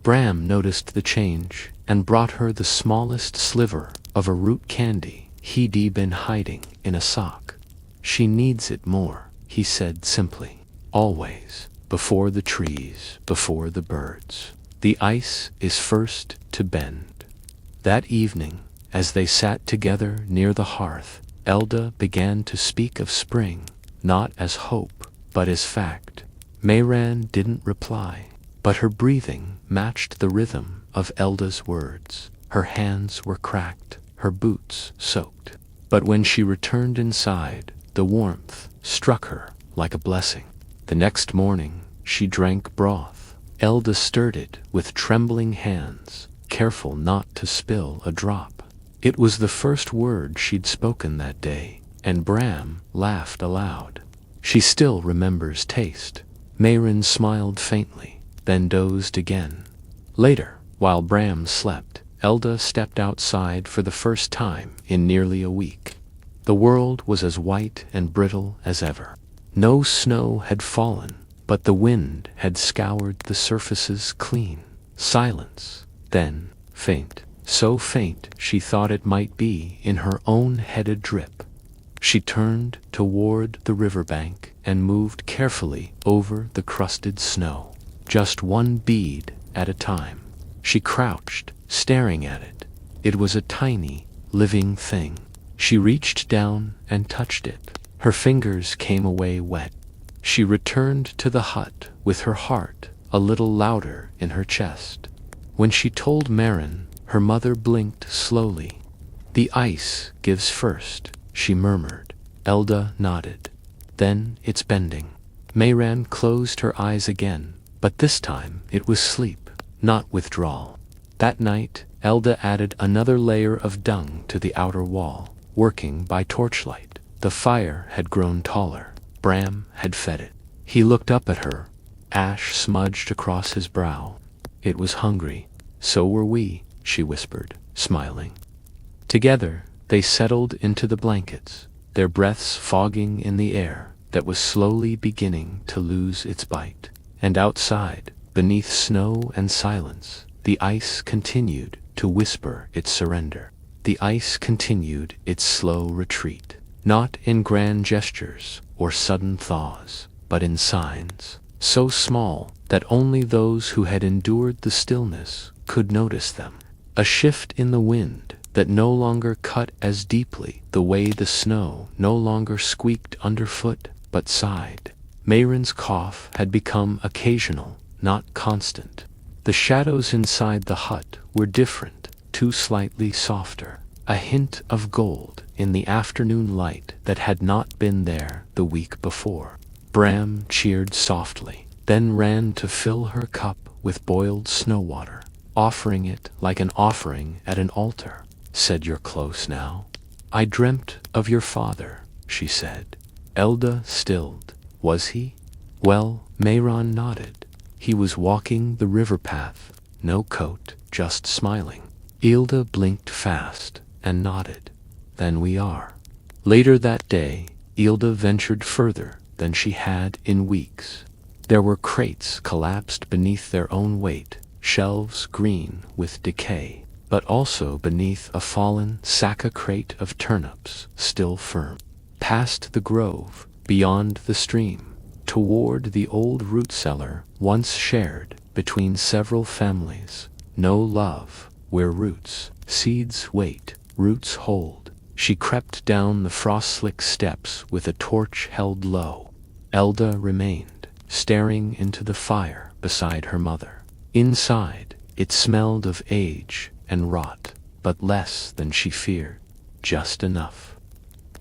Bram noticed the change and brought her the smallest sliver of a root candy he'd been hiding in a sock. "She needs it more," he said simply. "Always, before the trees, before the birds. The ice is first to bend." That evening, as they sat together near the hearth, Elda began to speak of spring, not as hope, but as fact. Mayran didn't reply, but her breathing matched the rhythm of Elda's words. Her hands were cracked, her boots soaked. But when she returned inside, the warmth struck her like a blessing. The next morning, she drank broth. Elda stirred it with trembling hands, careful not to spill a drop. It was the first word she'd spoken that day, and Bram laughed aloud. "She still remembers taste." Mayran smiled faintly, then dozed again. Later, while Bram slept, Elda stepped outside for the first time in nearly a week. The world was as white and brittle as ever. No snow had fallen, but the wind had scoured the surfaces clean. Silence, then, faint. So faint she thought it might be in her own head a drip. She turned toward the riverbank and moved carefully over the crusted snow, just one bead at a time. She crouched, staring at it. It was a tiny, living thing. She reached down and touched it. Her fingers came away wet. She returned to the hut with her heart a little louder in her chest. When she told Mayran, her mother blinked slowly. "The ice gives first," she murmured. Elda nodded. "Then it's bending." Mayran closed her eyes again, but this time it was sleep, not withdrawal. That night, Elda added another layer of dung to the outer wall, working by torchlight. The fire had grown taller. Bram had fed it. He looked up at her, ash smudged across his brow. It was hungry. "So were we," she whispered, smiling. Together, they settled into the blankets, their breaths fogging in the air that was slowly beginning to lose its bite. And outside, beneath snow and silence, the ice continued to whisper its surrender. The ice continued its slow retreat, not in grand gestures or sudden thaws, but in signs, so small that only those who had endured the stillness could notice them. A shift in the wind that no longer cut as deeply, the way the snow no longer squeaked underfoot but sighed. Mayran's cough had become occasional, not constant. The shadows inside the hut were different, too slightly softer. a hint of gold in the afternoon light that had not been there the week before. Bram cheered softly, then ran to fill her cup with boiled snow water, offering it like an offering at an altar. "Said you're close now." "I dreamt of your father," she said. Elda stilled. "Was he?" "Well," Mayron nodded. "He was walking the river path, no coat, just smiling." Ilda blinked fast and nodded. "Then we are." Later that day, Ilda ventured further than she had in weeks. There were crates collapsed beneath their own weight, shelves green with decay, but also beneath a fallen Saka crate of turnips still firm. Past the grove, beyond the stream, toward the old root cellar once shared between several families. No love, where roots, seeds wait, roots hold. She crept down the frost-slick steps with a torch held low. Elda remained, staring into the fire beside her mother. Inside, it smelled of age and rot, but less than she feared, just enough.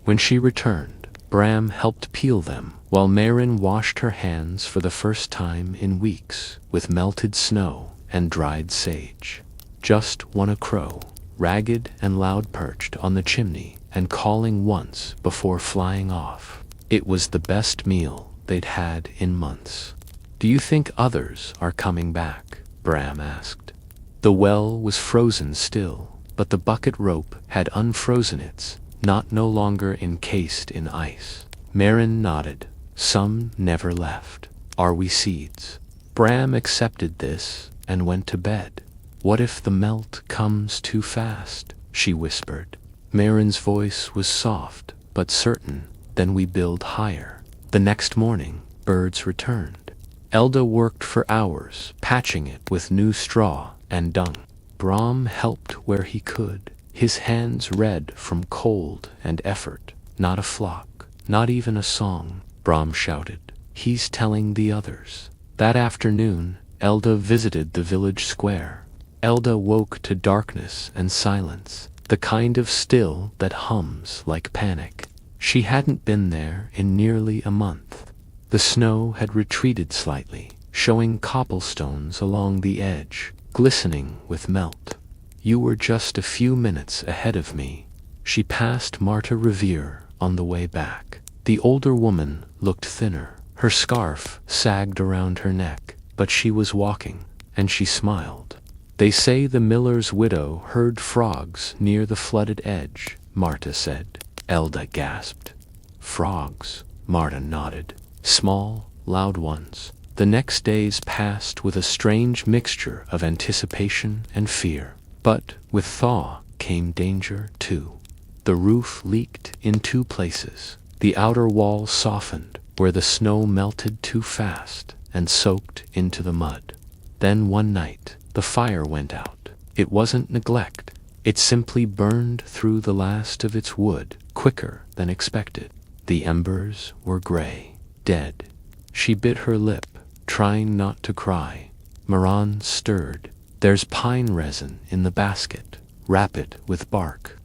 When she returned, Bram helped peel them, while Marin washed her hands for the first time in weeks with melted snow and dried sage. Just one a crow, ragged and loud, perched on the chimney and calling once before flying off. It was the best meal they'd had in months. "Do you think others are coming back?" Bram asked. The well was frozen still, but the bucket rope had unfrozen its, not no longer encased in ice. Marin nodded. "Some never left. Are we seeds?" Bram accepted this and went to bed. "What if the melt comes too fast?" she whispered. Marin's voice was soft but certain. "Then we build higher." The next morning, birds returned. Elda worked for hours, patching it with new straw and dung. Bram helped where he could, his hands red from cold and effort. "Not a flock, not even a song," Bram shouted. "He's telling the others." That afternoon, Elda visited the village square. Elda woke to darkness and silence, the kind of still that hums like panic. She hadn't been there in nearly a month. The snow had retreated slightly, showing cobblestones along the edge, glistening with melt. "You were just a few minutes ahead of me." She passed Marta Revere on the way back. The older woman looked thinner. Her scarf sagged around her neck, but she was walking, and she smiled. "They say the miller's widow heard frogs near the flooded edge," Marta said. Elda gasped. "Frogs," Marta nodded. "Small, loud ones." The next days passed with a strange mixture of anticipation and fear. But with thaw came danger too. The roof leaked in 2 places. The outer wall softened where the snow melted too fast and soaked into the mud. Then one night, the fire went out. It wasn't neglect. It simply burned through the last of its wood quicker than expected. The embers were gray, dead. She bit her lip, trying not to cry. Maran stirred. "There's pine resin in the basket. Wrap it with bark."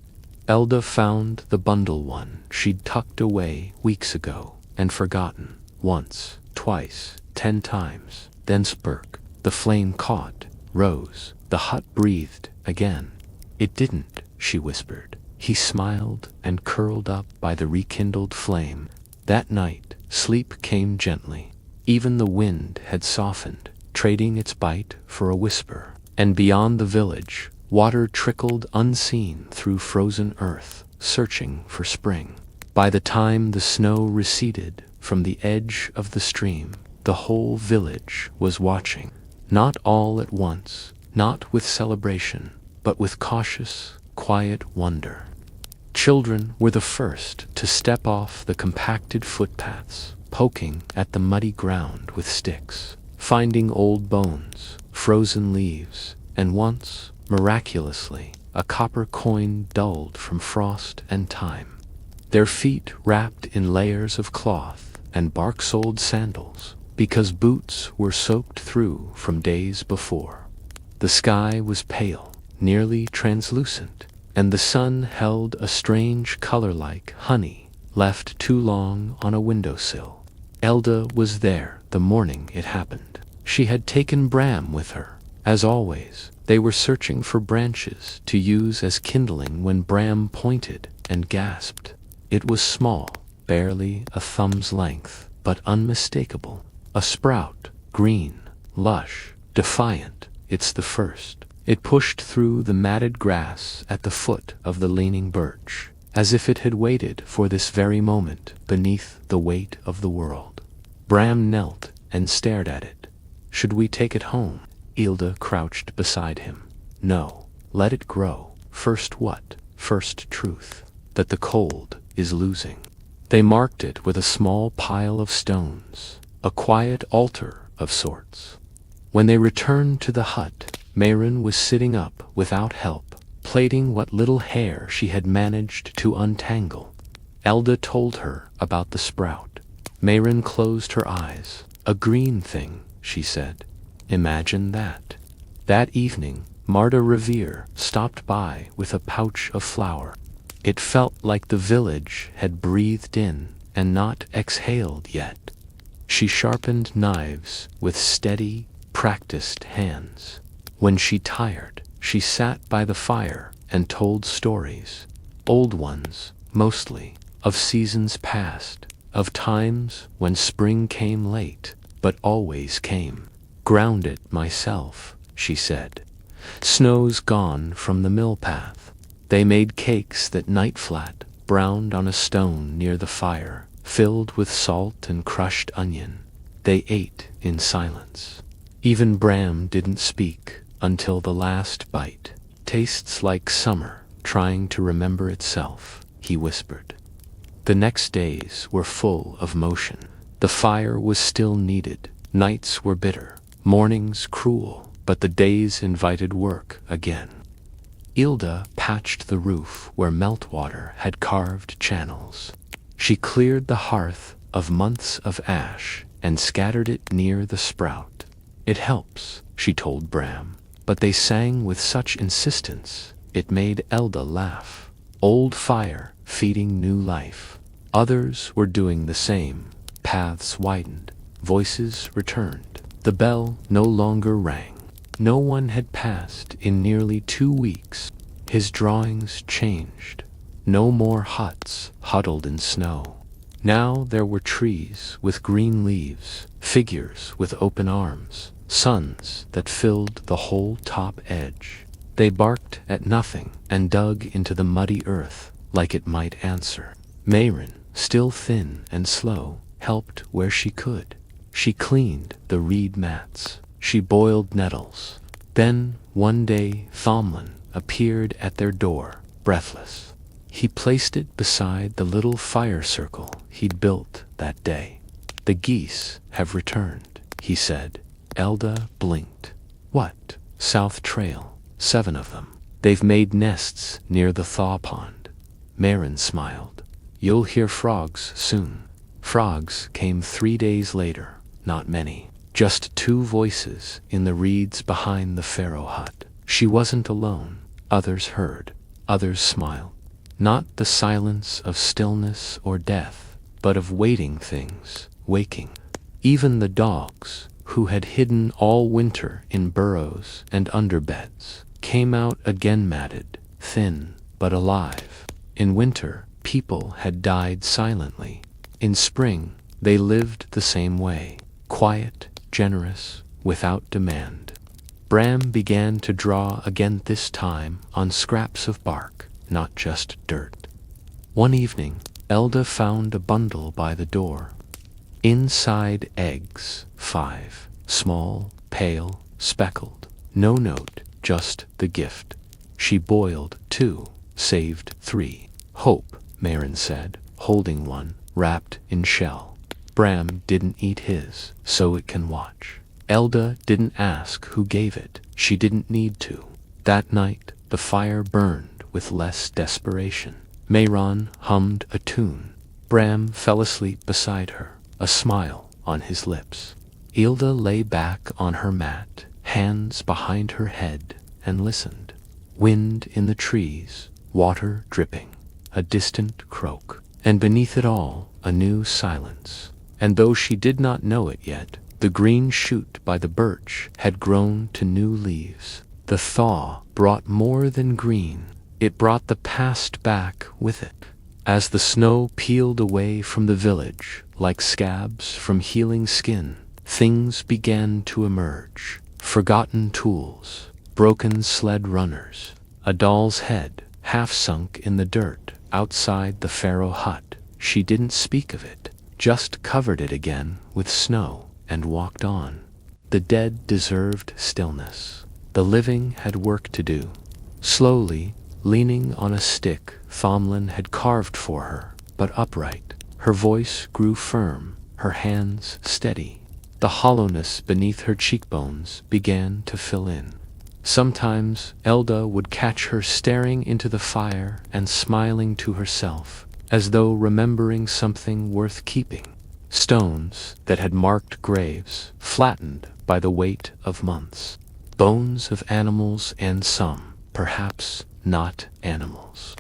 Elda found the bundle one she'd tucked away weeks ago and forgotten. Once, twice, 10 times. Then spurk. The flame caught, rose. The hut breathed again. "It didn't," she whispered. He smiled and curled up by the rekindled flame. That night, sleep came gently. Even the wind had softened, trading its bite for a whisper. And beyond the village, water trickled unseen through frozen earth, searching for spring. By the time the snow receded from the edge of the stream, the whole village was watching. Not all at once, not with celebration, but with cautious, quiet wonder. Children were the first to step off the compacted footpaths, poking at the muddy ground with sticks, finding old bones, frozen leaves, and once, miraculously, a copper coin dulled from frost and time. Their feet wrapped in layers of cloth and bark-soled sandals, because boots were soaked through from days before. The sky was pale, nearly translucent, and the sun held a strange color like honey left too long on a windowsill. Elda was there the morning it happened. She had taken Bram with her. As always, they were searching for branches to use as kindling when Bram pointed and gasped. It was small, barely a thumb's length, but unmistakable. A sprout, green, lush, defiant. It's the first. It pushed through the matted grass at the foot of the leaning birch, as if it had waited for this very moment beneath the weight of the world. Bram knelt and stared at it. Should we take it home? Ilda crouched beside him. No, let it grow. First what? First truth. That the cold is losing. They marked it with a small pile of stones, a quiet altar of sorts. When they returned to the hut, Mayrin was sitting up without help, plaiting what little hair she had managed to untangle. Elda told her about the sprout. Mayrin closed her eyes. A green thing, she said. Imagine that. That evening, Marta Revere stopped by with a pouch of flour. It felt like the village had breathed in and not exhaled yet. She sharpened knives with steady, practiced hands. When she tired, she sat by the fire and told stories. Old ones, mostly, of seasons past, of times when spring came late, but always came. Ground it myself, she said. Snow's gone from the mill path. They made cakes that night flat, browned on a stone near the fire, filled with salt and crushed onion. They ate in silence. Even Bram didn't speak until the last bite. Tastes like summer, trying to remember itself, he whispered. The next days were full of motion. The fire was still needed. Nights were bitter, mornings cruel, but the days invited work again. Ilda patched the roof where meltwater had carved channels. She cleared the hearth of months of ash and scattered it near the sprout. It helps, she told Bram, but they sang with such insistence it made Elda laugh. Old fire feeding new life. Others were doing the same. Paths widened. Voices returned. The bell no longer rang. No one had passed in nearly 2 weeks. His drawings changed. No more huts huddled in snow. Now there were trees with green leaves, figures with open arms, suns that filled the whole top edge. They barked at nothing and dug into the muddy earth like it might answer. Mayrin, still thin and slow, helped where she could. She cleaned the reed mats. She boiled nettles. Then, one day, Thomlin appeared at their door, breathless. He placed it beside the little fire circle he'd built that day. The geese have returned, he said. Elda blinked. What? South Trail. 7 of them. They've made nests near the thaw pond. Mayrin smiled. You'll hear frogs soon. Frogs came 3 days later, not many. Just 2 voices in the reeds behind the Pharaoh hut. She wasn't alone. Others heard. Others smiled. Not the silence of stillness or death, but of waiting things, waking. Even the dogs, who had hidden all winter in burrows and underbeds, came out again matted, thin, but alive. In winter, people had died silently. In spring, they lived the same way, quiet, generous, without demand. Bram began to draw again, this time on scraps of bark, not just dirt. One evening, Elda found a bundle by the door. Inside eggs, 5, small, pale, speckled. No note, just the gift. She boiled 2, saved 3. Hope, Mayrin said, holding one, wrapped in shell. Bram didn't eat his, so it can watch. Elda didn't ask who gave it. She didn't need to. That night, the fire burned with less desperation. Mayron hummed a tune. Bram fell asleep beside her, a smile on his lips. Ilda lay back on her mat, hands behind her head, and listened. Wind in the trees, water dripping, a distant croak, and beneath it all, a new silence. And though she did not know it yet, the green shoot by the birch had grown to new leaves. The thaw brought more than green, it brought the past back with it. As the snow peeled away from the village, like scabs from healing skin, things began to emerge. Forgotten tools, broken sled runners, a doll's head, half sunk in the dirt outside the Pharaoh hut. She didn't speak of it, just covered it again with snow and walked on. The dead deserved stillness. The living had work to do. Slowly, leaning on a stick Thomlin had carved for her, but upright, her voice grew firm, her hands steady. The hollowness beneath her cheekbones began to fill in. Sometimes Elda would catch her staring into the fire and smiling to herself, as though remembering something worth keeping. Stones that had marked graves, flattened by the weight of months. Bones of animals and some, perhaps, not animals.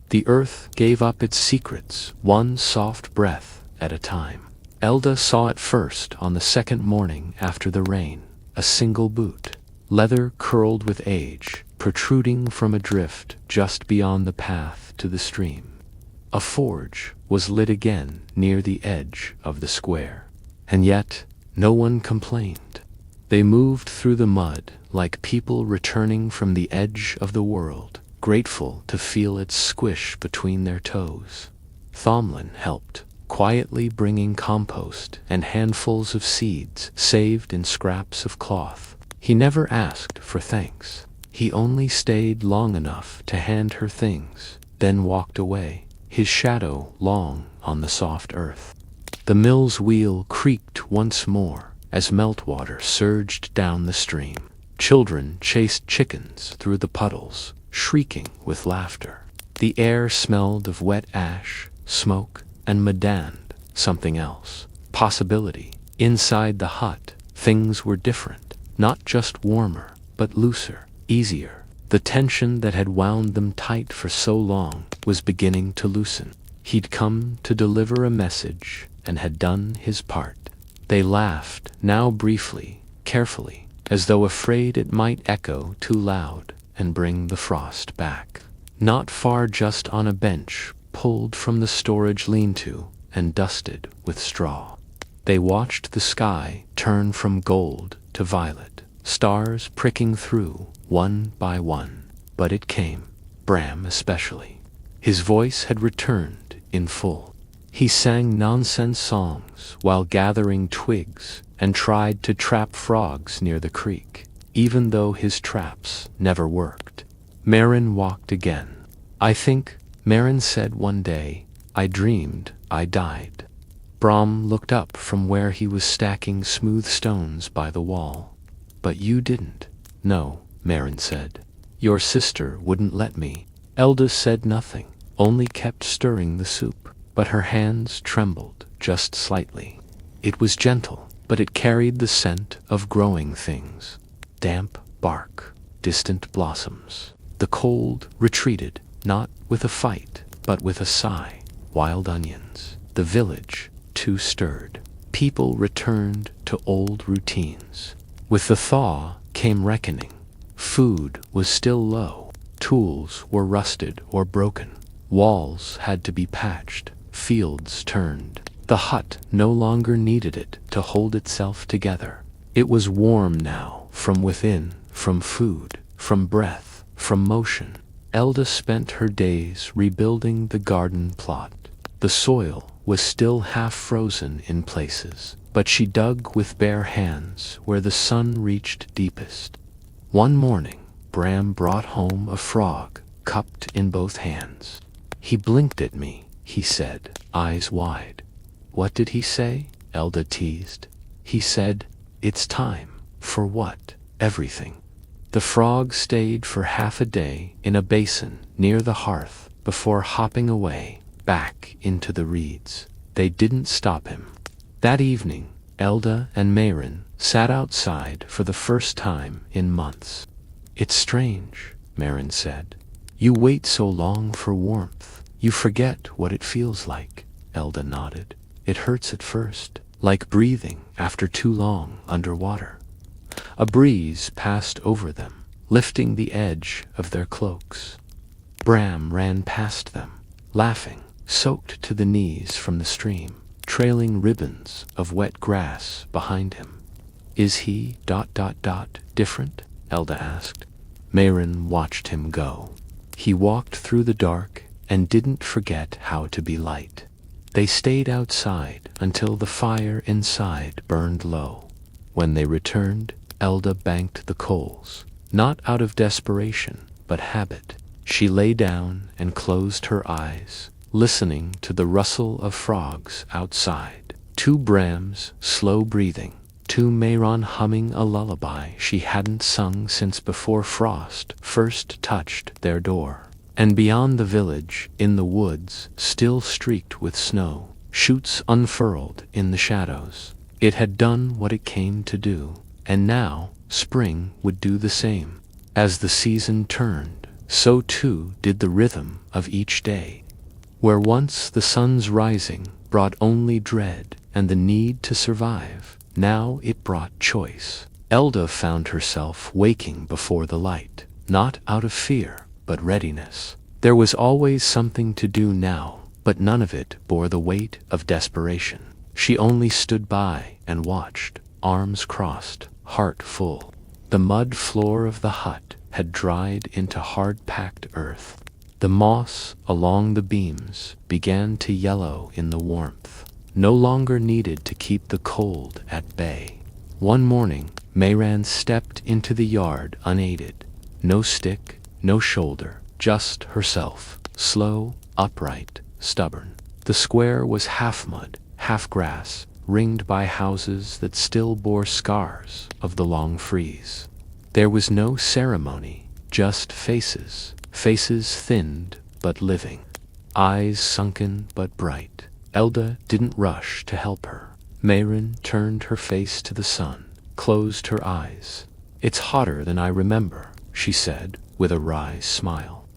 The earth gave up its secrets, one soft breath at a time. Elda saw it first on the second morning after the rain, a single boot, leather curled with age, protruding from a drift just beyond the path to the stream. A forge was lit again near the edge of the square, and yet no one complained. They moved through the mud like people returning from the edge of the world, grateful to feel its squish between their toes. Thomlin helped, quietly bringing compost and handfuls of seeds saved in scraps of cloth. He never asked for thanks. He only stayed long enough to hand her things, then walked away, his shadow long on the soft earth. The mill's wheel creaked once more as meltwater surged down the stream. Children chased chickens through the puddles, shrieking with laughter. The air smelled of wet ash, smoke, and madand, something else. Possibility. Inside the hut, things were different, not just warmer, but looser, easier. The tension that had wound them tight for so long was beginning to loosen. He'd come to deliver a message and had done his part. They laughed, now briefly, carefully, as though afraid it might echo too loud and bring the frost back. Not far, just on a bench pulled from the storage lean-to and dusted with straw, they watched the sky turn from gold to violet, stars pricking through one by one. But it came, Bram especially. His voice had returned in full. He sang nonsense songs while gathering twigs and tried to trap frogs near the creek, even though his traps never worked. Marin walked again. I think, Marin said one day, I dreamed I died. Bram looked up from where he was stacking smooth stones by the wall. But you didn't. No, Marin said. Your sister wouldn't let me. Elda said nothing, only kept stirring the soup, but her hands trembled just slightly. It was gentle, but it carried the scent of growing things. Damp bark, distant blossoms. The cold retreated, not with a fight, but with a sigh. Wild onions. The village, too stirred. People returned to old routines. With the thaw came reckoning. Food was still low. Tools were rusted or broken. Walls had to be patched. Fields turned. The hut no longer needed it to hold itself together. It was warm now, from within, from food, from breath, from motion. Elda spent her days rebuilding the garden plot. The soil was still half frozen in places, but she dug with bare hands where the sun reached deepest. One morning, Bram brought home a frog, cupped in both hands. He blinked at me, he said, eyes wide. What did he say? Elda teased. He said, it's time. For what? Everything. The frog stayed for half a day in a basin near the hearth before hopping away, back into the reeds. They didn't stop him. That evening, Elda and Marin sat outside for the first time in months. It's strange, Marin said. You wait so long for warmth, you forget what it feels like. Elda nodded. It hurts at first, like breathing after too long underwater. A breeze passed over them, lifting the edge of their cloaks. Bram ran past them, laughing, soaked to the knees from the stream, trailing ribbons of wet grass behind him. Is he ... different? Elda asked. Mayron watched him go. He walked through the dark and didn't forget how to be light. They stayed outside until the fire inside burned low. When they returned, Elda banked the coals, not out of desperation, but habit. She lay down and closed her eyes, listening to the rustle of frogs outside. Two Brams, slow breathing. To Mayron humming a lullaby she hadn't sung since before frost first touched their door. And beyond the village, in the woods, still streaked with snow, shoots unfurled in the shadows. It had done what it came to do, and now spring would do the same. As the season turned, so too did the rhythm of each day. Where once the sun's rising brought only dread and the need to survive, now it brought choice. Elda found herself waking before the light, not out of fear, but readiness. There was always something to do now, but none of it bore the weight of desperation. She only stood by and watched, arms crossed, heart full. The mud floor of the hut had dried into hard-packed earth. The moss along the beams began to yellow in the warmth, no longer needed to keep the cold at bay. One morning, Mayran stepped into the yard unaided. No stick, no shoulder, just herself, slow, upright, stubborn. The square was half mud, half grass, ringed by houses that still bore scars of the long freeze. There was no ceremony, just faces, faces thinned but living, eyes sunken but bright. Elda didn't rush to help her. Mayron turned her face to the sun, closed her eyes. It's hotter than I remember, she said, with a wry smile.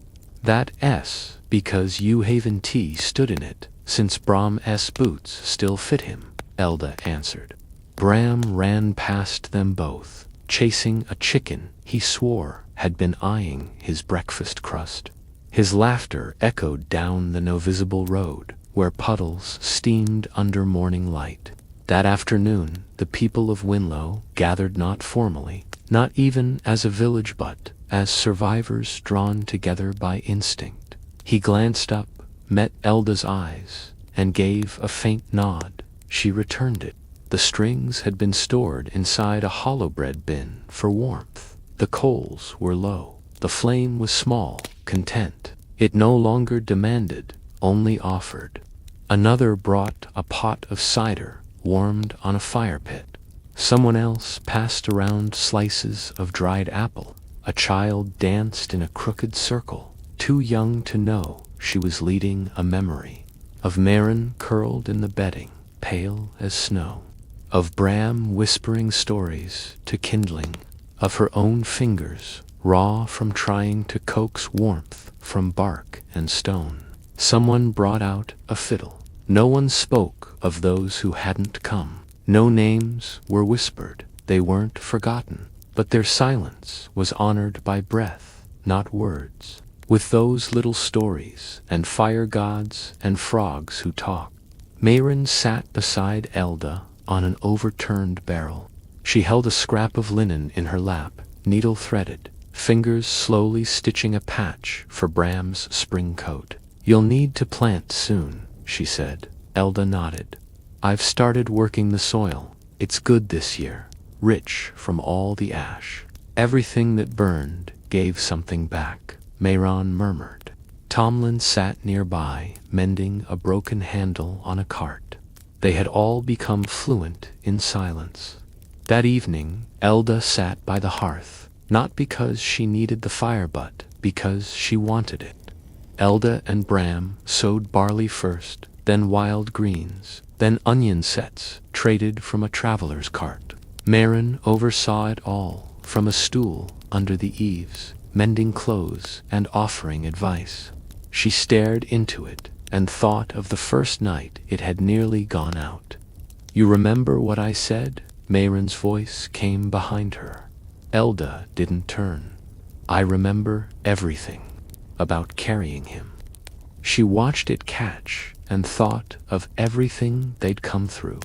That S because Haven T stood in it, since Bram's boots still fit him, Elda answered. Bram ran past them both, chasing a chicken he swore had been eyeing his breakfast crust. His laughter echoed down the no-visible road, where puddles steamed under morning light. That afternoon, the people of Winlow gathered not formally, not even as a village but as survivors drawn together by instinct. He glanced up, met Elda's eyes, and gave a faint nod. She returned it. The strings had been stored inside a hollow bread bin for warmth. The coals were low. The flame was small, content. It no longer demanded, only offered. Another brought a pot of cider, warmed on a fire pit. Someone else passed around slices of dried apple. A child danced in a crooked circle, too young to know she was leading a memory. Of Mayron curled in the bedding, pale as snow. Of Bram whispering stories to kindling. Of her own fingers, raw from trying to coax warmth from bark and stone. Someone brought out a fiddle. No one spoke of those who hadn't come. No names were whispered. They weren't forgotten. But their silence was honored by breath, not words. With those little stories, and fire gods and frogs who talked, Mayron sat beside Elda on an overturned barrel. She held a scrap of linen in her lap, needle threaded, fingers slowly stitching a patch for Bram's spring coat. You'll need to plant soon, she said. Elda nodded. I've started working the soil. It's good this year, rich from all the ash. Everything that burned gave something back, Mayron murmured. Tomlin sat nearby, mending a broken handle on a cart. They had all become fluent in silence. That evening, Elda sat by the hearth, not because she needed the fire but because she wanted it. Elda and Bram sowed barley first, then wild greens, then onion sets traded from a traveler's cart. Mayron oversaw it all from a stool under the eaves, mending clothes and offering advice. She stared into it and thought of the first night it had nearly gone out. "You remember what I said?" Mayron's voice came behind her. Elda didn't turn. "I remember everything about carrying him." She watched it catch and thought of everything they'd come through.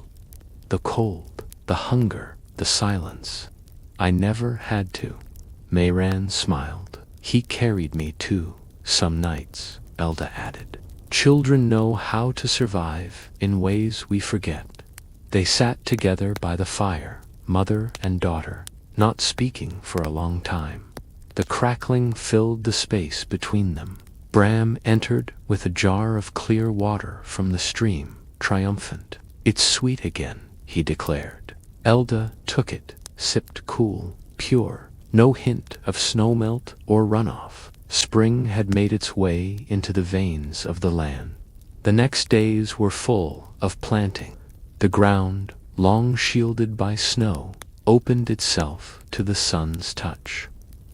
The cold, the hunger, the silence. "I never had to." Mayran smiled. "He carried me too, some nights," Elda added. "Children know how to survive in ways we forget." They sat together by the fire, mother and daughter, not speaking for a long time. The crackling filled the space between them. Bram entered with a jar of clear water from the stream, triumphant. "It's sweet again," he declared. Elda took it, sipped cool, pure, no hint of snowmelt or runoff. Spring had made its way into the veins of the land. The next days were full of planting. The ground, long shielded by snow, opened itself to the sun's touch.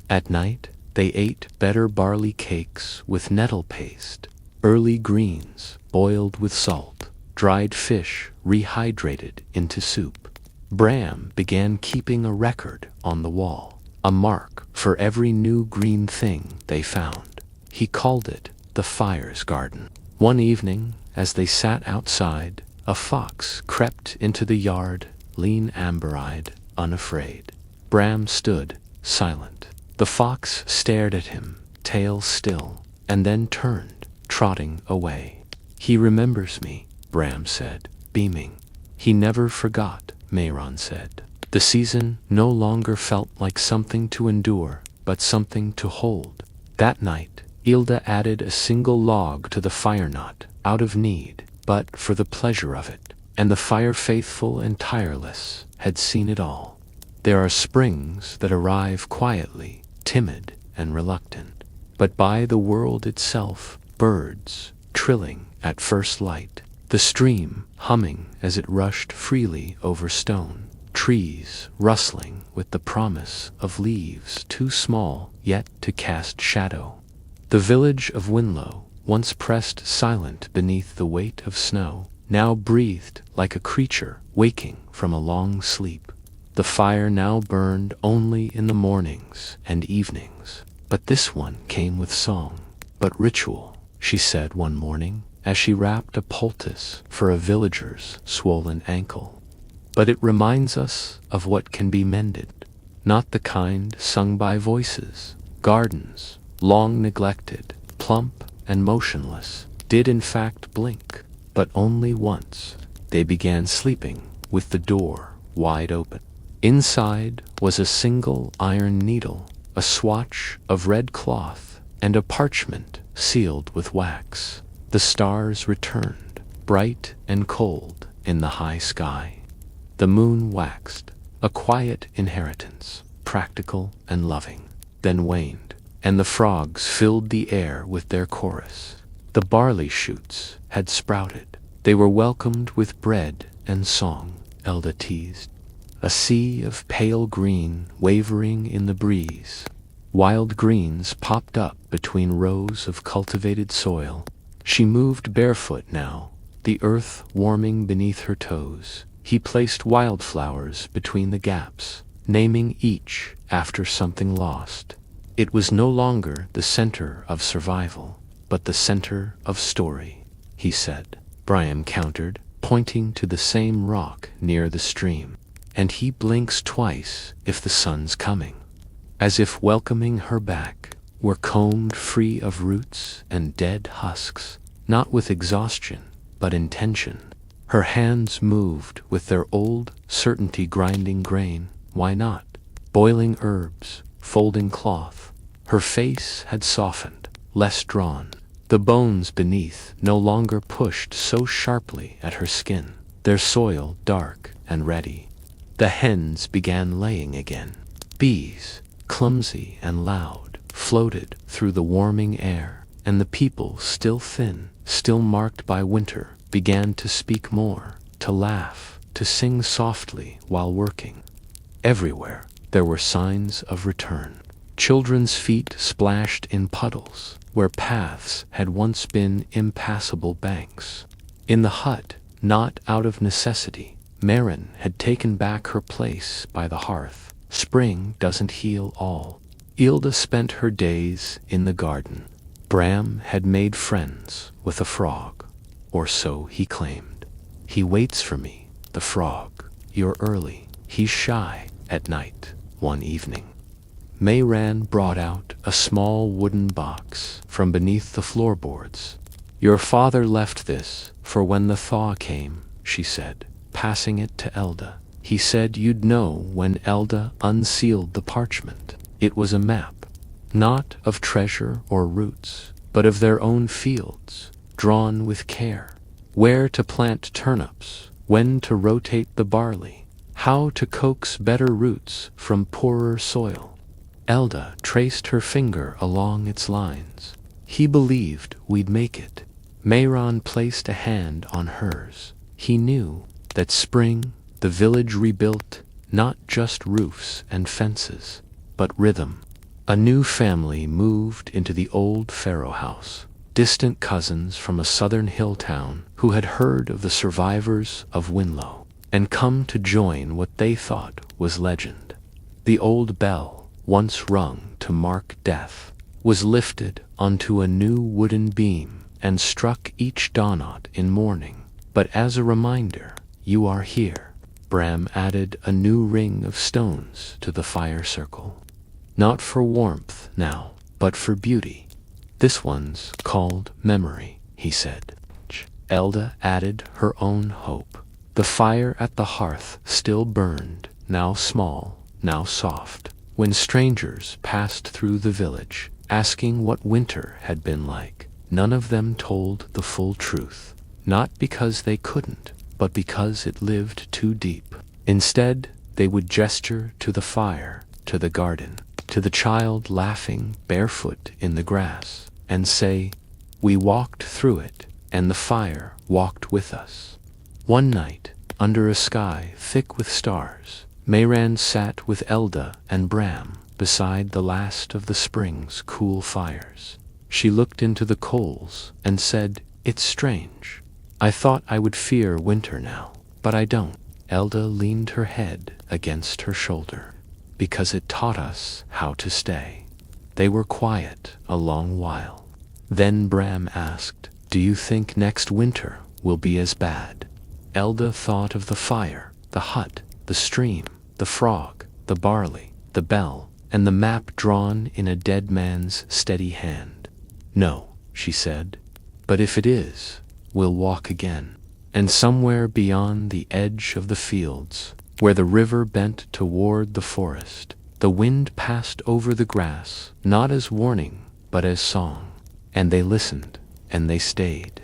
At night, they ate better barley cakes with nettle paste, early greens boiled with salt, dried fish rehydrated into soup. Bram began keeping a record on the wall, a mark for every new green thing they found. He called it the Fire's Garden. One evening, as they sat outside, a fox crept into the yard, lean amber-eyed, unafraid. Bram stood, silent. The fox stared at him, tail still, and then turned, trotting away. "He remembers me," Bram said, beaming. "He never forgot," Mayron said. The season no longer felt like something to endure, but something to hold. That night, Ilda added a single log to the fire knot, out of need, but for the pleasure of it, and the fire faithful and tireless had seen it all. There are springs that arrive quietly, timid and reluctant, but by the world itself, birds trilling at first light, the stream humming as it rushed freely over stone, trees rustling with the promise of leaves too small yet to cast shadow. The village of Winlow, once pressed silent beneath the weight of snow, now breathed like a creature waking from a long sleep. The fire now burned only in the mornings and evenings, but this one came with song. "But ritual," she said one morning, as she wrapped a poultice for a villager's swollen ankle. "But it reminds us of what can be mended, not the kind sung by voices. Gardens, long neglected, plump and motionless, did in fact blink, but only once. They began sleeping with the door wide open. Inside was a single iron needle, a swatch of red cloth, and a parchment sealed with wax. The stars returned, bright and cold, in the high sky. The moon waxed, a quiet inheritance, practical and loving, then waned, and the frogs filled the air with their chorus. The barley shoots had sprouted. They were welcomed with bread and song, Elda teased. A sea of pale green wavering in the breeze. Wild greens popped up between rows of cultivated soil. She moved barefoot now, the earth warming beneath her toes. He placed wildflowers between the gaps, naming each after something lost. It was no longer the center of survival, but the center of story, he said. Brian countered, pointing to the same rock near the stream. "And he blinks twice if the sun's coming." As if welcoming her back, were combed free of roots and dead husks, not with exhaustion, but intention. Her hands moved with their old certainty, grinding grain, why not? Boiling herbs, folding cloth. Her face had softened, less drawn. The bones beneath no longer pushed so sharply at her skin, their soil dark and ready. The hens began laying again. Bees, clumsy and loud, floated through the warming air, and the people, still thin, still marked by winter, began to speak more, to laugh, to sing softly while working. Everywhere there were signs of return. Children's feet splashed in puddles, where paths had once been impassable banks. In the hut, not out of necessity, Maren had taken back her place by the hearth. Spring doesn't heal all. Ilda spent her days in the garden. Bram had made friends with a frog, or so he claimed. He waits for me, the frog. You're early. He's shy at night. One evening, Maren brought out a small wooden box from beneath the floorboards. Your father left this for when the thaw came, she said, passing it to Elda. He said you'd know when Elda unsealed the parchment. It was a map, not of treasure or roots, but of their own fields, drawn with care. Where to plant turnips, when to rotate the barley, how to coax better roots from poorer soil. Elda traced her finger along its lines. He believed we'd make it. Maren placed a hand on hers. He knew that spring, the village rebuilt not just roofs and fences, but rhythm. A new family moved into the old Pharaoh house, distant cousins from a southern hill town who had heard of the survivors of Winlow and come to join what they thought was legend. The old bell, once rung to mark death, was lifted onto a new wooden beam and struck each dawnot in mourning. But as a reminder, you are here. Bram added a new ring of stones to the fire circle. Not for warmth now, but for beauty. This one's called memory, he said. Elda added her own hope. The fire at the hearth still burned, now small, now soft. When strangers passed through the village, asking what winter had been like, none of them told the full truth. Not because they couldn't, but because it lived too deep. Instead, they would gesture to the fire, to the garden, to the child laughing barefoot in the grass, and say, we walked through it, and the fire walked with us. One night, under a sky thick with stars, Maren sat with Elda and Bram beside the last of the spring's cool fires. She looked into the coals and said, it's strange. I thought I would fear winter now, but I don't. Elda leaned her head against her shoulder. Because it taught us how to stay. They were quiet a long while. Then Bram asked, do you think next winter will be as bad? Elda thought of the fire, the hut, the stream, the frog, the barley, the bell, and the map drawn in a dead man's steady hand. No, she said, but if it is, we'll walk again. And somewhere beyond the edge of the fields, where the river bent toward the forest, the wind passed over the grass, not as warning, but as song. And they listened, and they stayed.